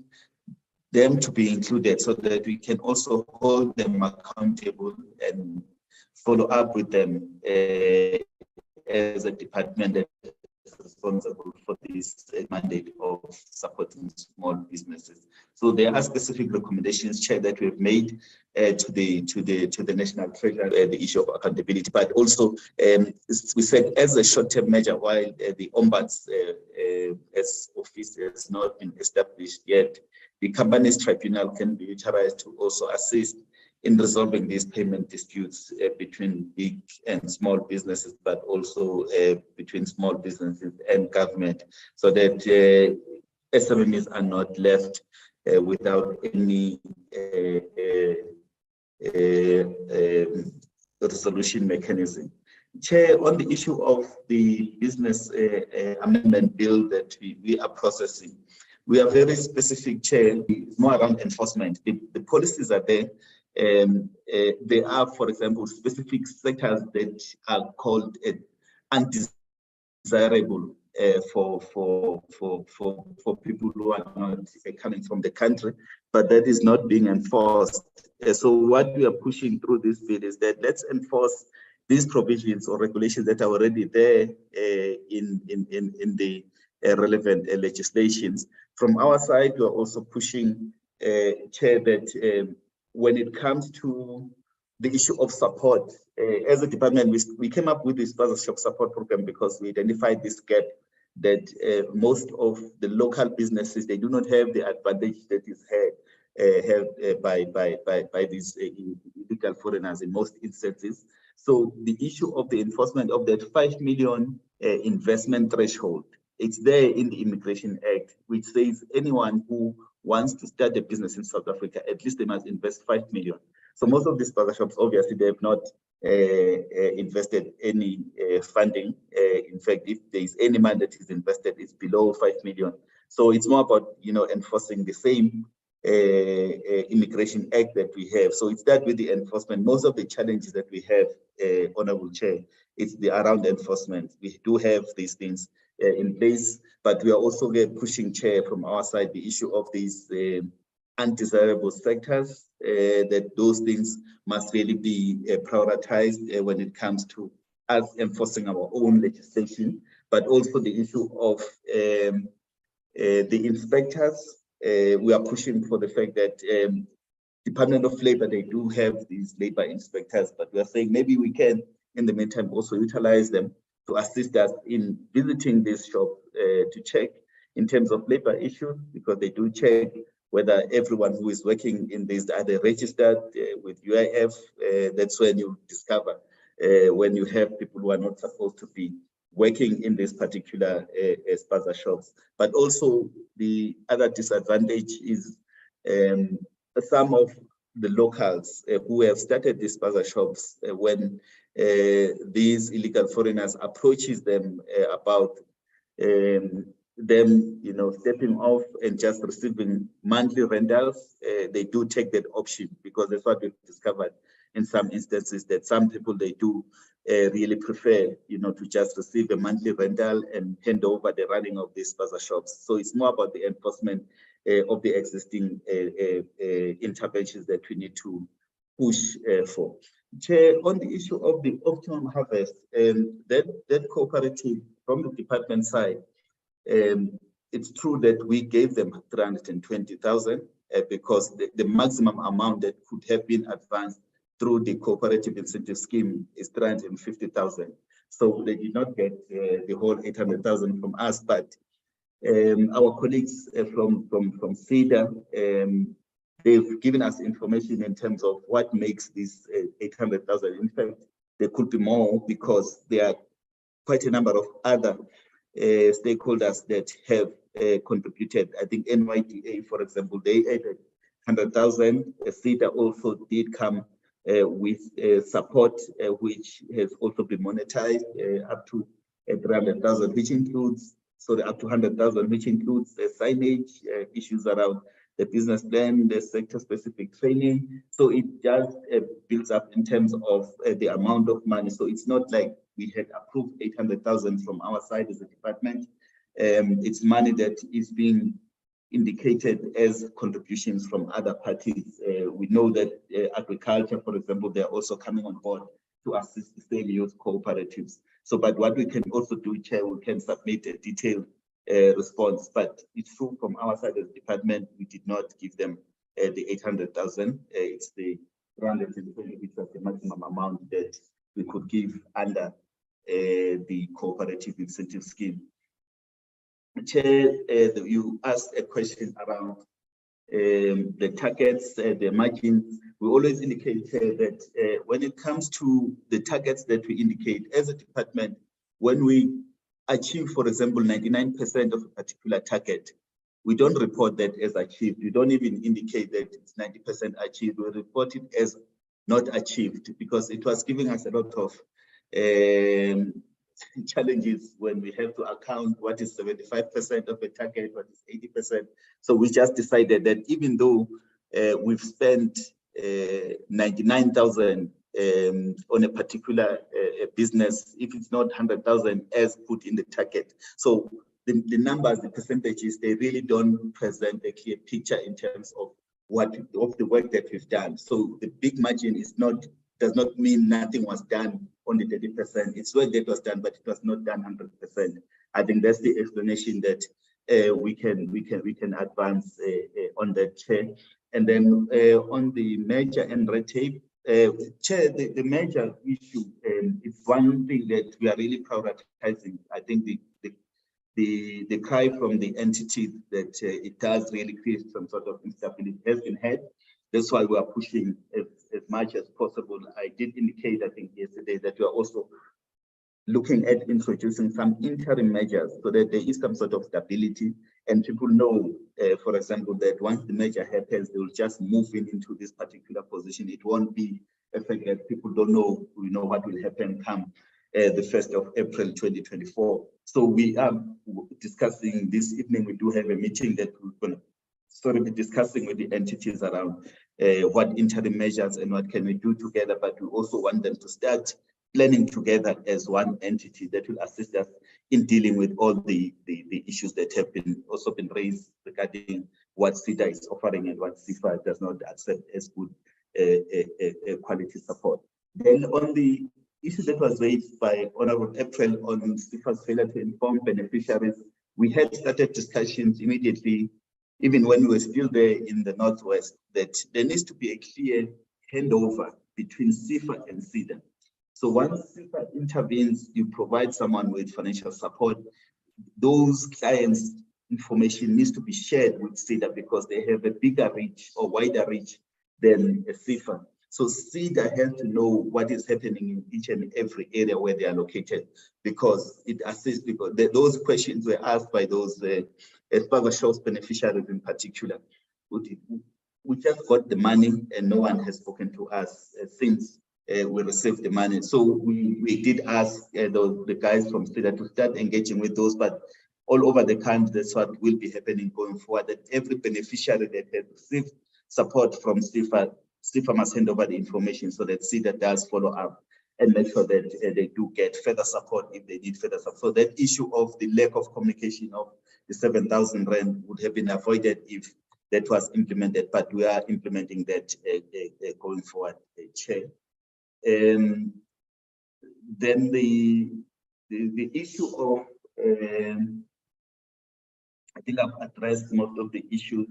them to be included so that we can also hold them accountable and follow up with them as a department that is responsible for this mandate of supporting small businesses. So there are specific recommendations, Chair, that we've made to the National Treasury, the issue of accountability, but also we said as a short-term measure, while the Ombuds as office has not been established yet, the Companies Tribunal can be utilized to also assist in resolving these payment disputes between big and small businesses, but also between small businesses and government, so that SMMEs are not left without any resolution mechanism. Chair, on the issue of the business amendment bill that we are processing, we are very specific, Chair, more around enforcement. The policies are there. There are, for example, specific sectors that are called undesirable for people who are not coming from the country, but that is not being enforced. So what we are pushing through this bill is that let's enforce these provisions or regulations that are already there in the relevant legislations. From our side, we are also pushing, Chair, that when it comes to the issue of support, as a department, we came up with this sponsorship support program because we identified this gap that most of the local businesses, they do not have the advantage that is had by these illegal foreigners in most instances. So the issue of the enforcement of that 5 million investment threshold, it's there in the Immigration Act, which says anyone who wants to start a business in South Africa, at least they must invest 5 million. So most of these shops, obviously, they have not invested any funding. In fact, if there is any money that is invested, it's below 5 million. So it's more about, enforcing the same Immigration Act that we have. So it's that with the enforcement. Most of the challenges that we have, Honorable Chair, it's around enforcement. We do have these things in place, but we are also pushing, Chair, from our side, the issue of these undesirable sectors, that those things must really be prioritized when it comes to us enforcing our own legislation, but also the issue of the inspectors. We are pushing for the fact that Department of Labor, they do have these labor inspectors, but we are saying maybe we can, in the meantime, also utilize them to assist us in visiting this shop to check in terms of labor issues, because they do check whether everyone who is working in this, are they registered with UIF. That's when you discover when you have people who are not supposed to be working in this particular spaza shops. But also the other disadvantage is some of the locals who have started these spaza shops, when these illegal foreigners approaches them about them, stepping off and just receiving monthly rentals, they do take that option, because that's what we've discovered in some instances, that some people, they do really prefer, to just receive a monthly rental and hand over the running of these spaza shops. So it's more about the enforcement of the existing interventions that we need to push for. Chair, on the issue of the optimum harvest, that cooperative from the department side, it's true that we gave them 320,000 because the maximum amount that could have been advanced through the cooperative incentive scheme is 350,000. So they did not get the whole 800,000 from us, but our colleagues from Seda, they've given us information in terms of what makes this 800,000. In fact, there could be more because there are quite a number of other stakeholders that have contributed. I think NYDA, for example, they added 100,000. Seda also did come with support, which has also been monetized up to 300,000, which includes, up to 100,000, which includes signage, issues around the business plan, the sector-specific training. So it just builds up in terms of the amount of money. So it's not like we had approved 800,000 from our side as a department. It's money that is being indicated as contributions from other parties. We know that agriculture, for example, they're also coming on board to assist the same youth cooperatives. So, but what we can also do, Chair, we can submit a detailed response, but it's true from our side as a department, we did not give them the 800,000. It's the 320, which was the maximum amount that we could give under the cooperative incentive scheme. Chair, you asked a question around the targets, the margins. We always indicate that when it comes to the targets that we indicate as a department, when we achieve, for example, 99% of a particular target, we don't report that as achieved. We don't even indicate that it's 90% achieved. We report it as not achieved because it was giving us a lot of challenges when we have to account what is 75% of a target, what is 80%. So we just decided that even though we've spent 99,000 on a particular business, if it's not 100,000 as put in the target. So the numbers, the percentages, they really don't present a clear picture in terms of the work that we've done. So the big margin does not mean nothing was done, only 30%. It's work that was done, but it was not done 100%. I think that's the explanation that we can advance on that, Chair. And then on the merger and red tape, Chair, the major issue, it's one thing that we are really prioritizing. I think the cry from the entity that it does really create some sort of instability has been heard. That's why we are pushing as much as possible. I did indicate, I think yesterday, that we are also looking at introducing some interim measures so that there is some sort of stability and people know, for example, that once the merger happens, they will just move into this particular position. It won't be a fact that people don't know, what will happen come the 1st of April 2024. So we are discussing this evening. We do have a meeting that we're going to be discussing with the entities around what interim measures and what can we do together, but we also want them to start planning together as one entity that will assist us in dealing with all the issues that have also been raised regarding what Seda is offering and what SIFA does not accept as good quality support. Then on the issue that was raised by Honorable April on SIFA's failure to inform beneficiaries, we had started discussions immediately, even when we were still there in the Northwest, that there needs to be a clear handover between SIFA and Seda. So once SIFA intervenes, you provide someone with financial support, those clients' information needs to be shared with Seda because they have a bigger reach or wider reach than a SIFA. So Seda has to know what is happening in each and every area where they are located because it assists, because those questions were asked by those Shows beneficiaries in particular. We just got the money and no one has spoken to us since we received the money. So we did ask the guys from Seda to start engaging with those, but all over the country, that's what will be happening going forward, that every beneficiary that has received support from SIFA must hand over the information so that Seda does follow up and make sure that they do get further support if they need further support. So that issue of the lack of communication of the 7,000 rand would have been avoided if that was implemented, but we are implementing that going forward, Chair. Then the issue of, I think I've addressed most of the issues.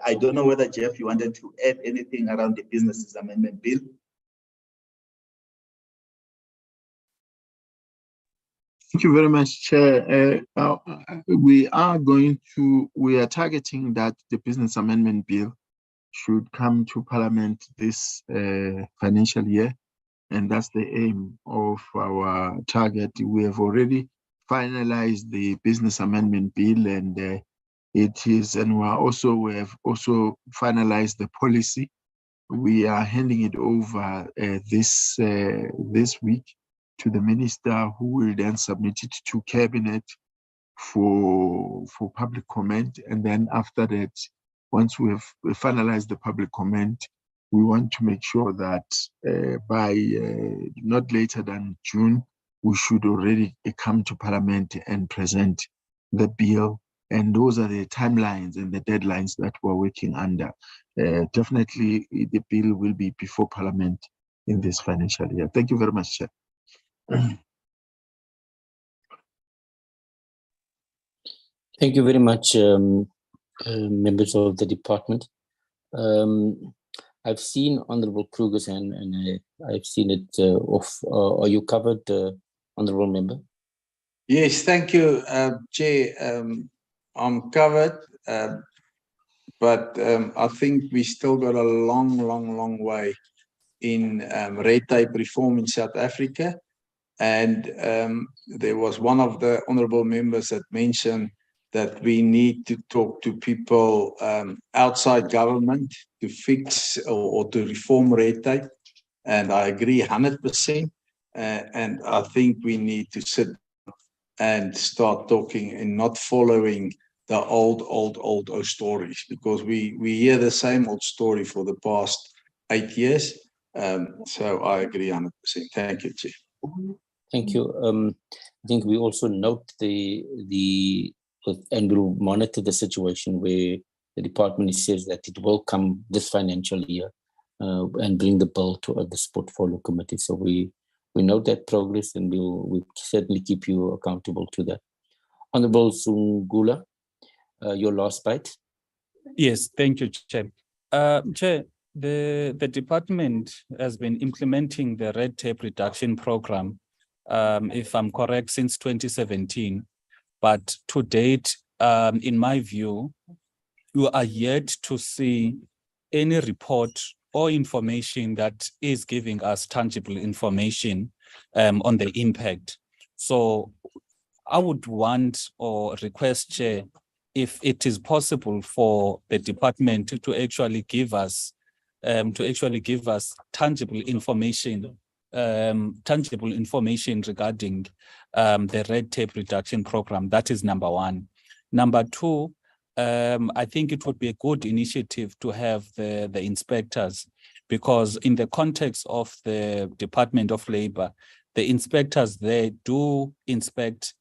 I don't know whether, Jeff, you wanted to add anything around the Businesses Amendment Bill. Thank you very much, Chair. We are targeting that the Business Amendment Bill should come to Parliament this financial year, and that's the aim of our target. We have already finalized the Business Amendment Bill, and we have also finalized the policy. We are handing it over this week to the minister, who will then submit it to cabinet for public comment. And then after that, once we have finalized the public comment, we want to make sure that by not later than June, we should already come to Parliament and present the bill. And those are the timelines and the deadlines that we're working under. Definitely, the bill will be before Parliament in this financial year. Thank you very much, Chair. Thank you very much, members of the department. I've seen Honorable Kruger's hand, and I've seen it off. Are you covered, Honorable Member? Yes, thank you, Chair. I'm covered, but I think we still got a long way in red tape reform in South Africa. And there was one of the honorable members that mentioned that we need to talk to people outside government to fix or to reform red tape. And I agree 100%. And I think we need to sit and start talking and not following the old stories, because we hear the same old story for the past 8 years. So I agree 100%. Thank you, Chair. Thank you. I think we also note and we'll monitor the situation where the department says that it will come this financial year and bring the bill to this portfolio committee. So we note that progress, and we'll certainly keep you accountable to that. Honorable Sungula, your last bite. Yes, thank you, Chair. Chair, the department has been implementing the red tape reduction program, if I'm correct, since 2017. But to date, in my view, you are yet to see any report or information that is giving us tangible information on the impact. So I would want or request, Chair, if it is possible for the department to actually give us tangible information regarding the red tape reduction program. That is number one. Number two, I think it would be a good initiative to have the inspectors, because in the context of the Department of Labor, the inspectors there do inspect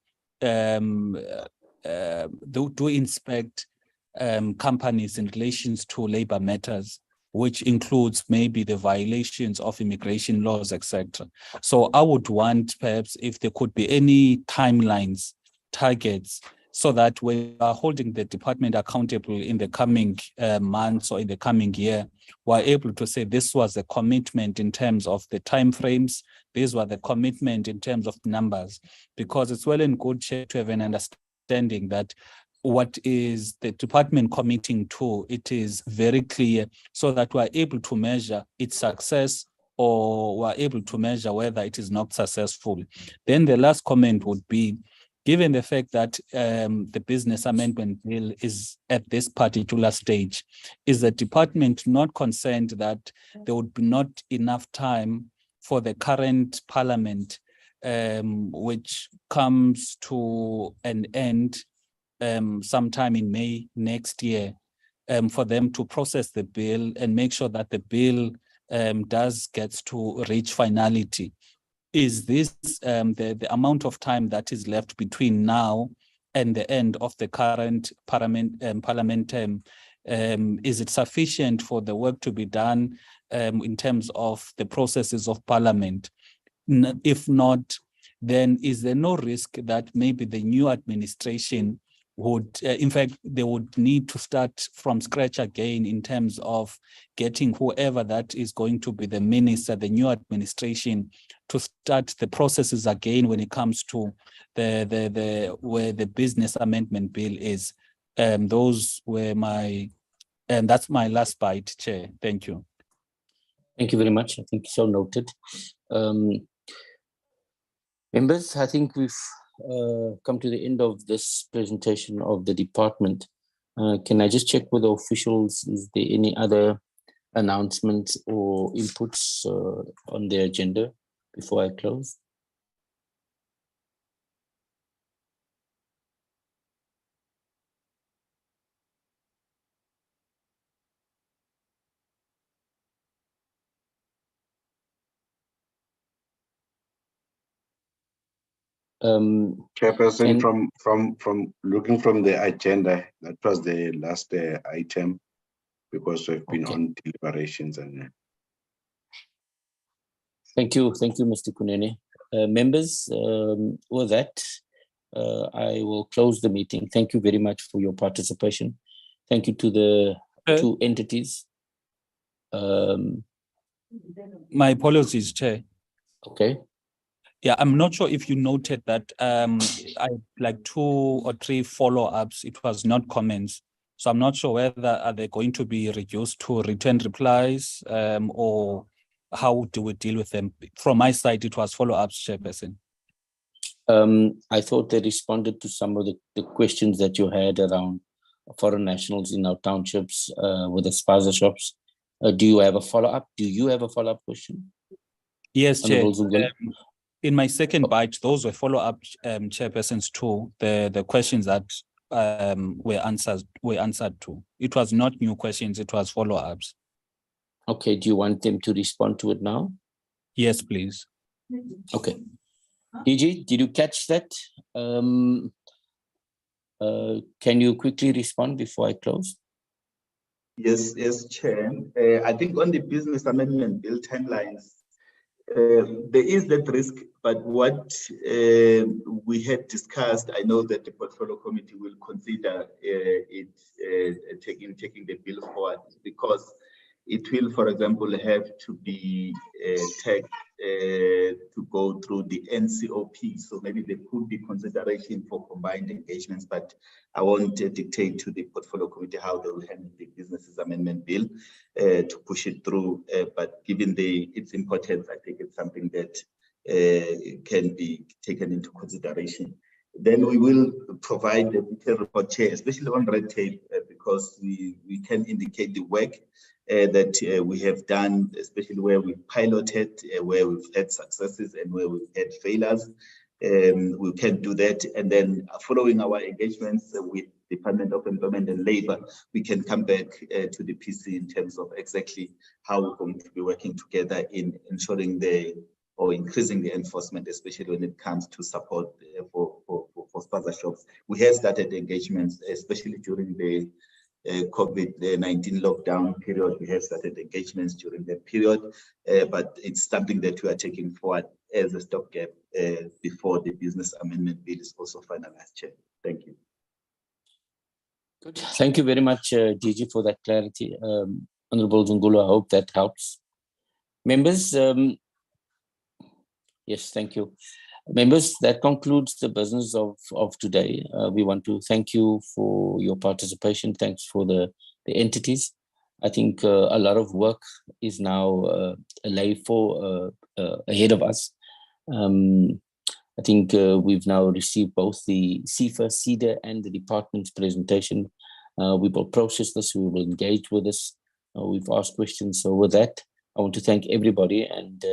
companies in relations to labor matters, which includes maybe the violations of immigration laws, etc. So I would want perhaps if there could be any timelines, targets, so that we are holding the department accountable in the coming months or in the coming year. We're able to say this was a commitment in terms of the timeframes, these were the commitment in terms of numbers, because it's well and good to have an understanding that what is the department committing to, it is very clear, so that we're able to measure its success or we're able to measure whether it is not successful. Then the last comment would be, given the fact that the business amendment bill is at this particular stage, is the department not concerned that there would be not enough time for the current parliament, which comes to an end sometime in May next year, for them to process the bill and make sure that the bill does get to reach finality? Is this the amount of time that is left between now and the end of the current parliament term? Is it sufficient for the work to be done in terms of the processes of Parliament? If not, then is there no risk that maybe the new administration would, in fact, they would need to start from scratch again in terms of getting whoever that is going to be the minister, the new administration, to start the processes again when it comes to where the business amendment bill is? Those were that's my last bite, Chair. Thank you. Thank you very much. I think so noted. Members, I think we've come to the end of this presentation of the department. Can I just check with the officials, is there any other announcements or inputs on the agenda before I close? Chairperson, from looking from the agenda, that was the last item, because we've been on deliberations and. Thank you, Mr. Kunene. Members, with that, I will close the meeting. Thank you very much for your participation. Thank you to the two entities. My apologies, Chair. Okay. Yeah, I'm not sure if you noted that I like 2 or 3 follow-ups. It was not comments. So I'm not sure whether are they going to be reduced to written replies or how do we deal with them? From my side, it was follow-ups, Chairperson. I thought they responded to some of the questions that you had around foreign nationals in our townships with the spaza shops. Do you have a follow-up? Do you have a follow-up question? Yes, Chair. In my second bite, those were follow-up chairpersons too. The questions that were answered to. It was not new questions, it was follow-ups. Okay, do you want them to respond to it now? Yes, please. Okay. DG, did you catch that? Can you quickly respond before I close? Yes, Chair. I think on the business amendment bill timelines, there is that risk, but what we had discussed, I know that the portfolio committee will consider taking the bill forward, because it will, for example, have to be tagged to go through the NCOP. So maybe there could be consideration for combined engagements, but I won't dictate to the portfolio committee how they will handle the businesses amendment bill to push it through. But given its importance, I think it's something that can be taken into consideration. Then we will provide a detailed report, Chair, especially on red tape, because we can indicate the work that we have done, especially where we piloted, where we've had successes and where we've had failures. We can do that, and then following our engagements with Department of Employment and Labour, we can come back to the PC in terms of exactly how we're going to be working together in ensuring or increasing the enforcement, especially when it comes to support for spaza shops. We have started engagements, especially during the COVID-19 lockdown period. We have started engagements during that period, but it's something that we are taking forward as a stopgap before the business amendment bill is also finalized, Chair. Thank you. Good. Thank you very much, DG, for that clarity. Honorable Zungulu, I hope that helps. Members, yes, thank you. Members, that concludes the business of today. We want to thank you for your participation. Thanks for the entities. I think a lot of work is now ahead of us. I think we've now received both the SEFA, Seda, and the department's presentation. We will process this, we will engage with this. We've asked questions. So with that, I want to thank everybody, and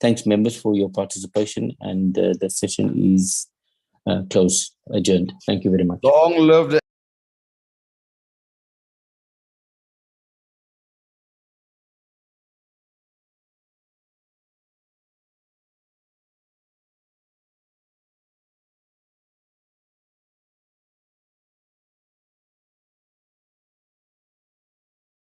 thanks, members, for your participation. And the session is closed, adjourned. Thank you very much. Long live the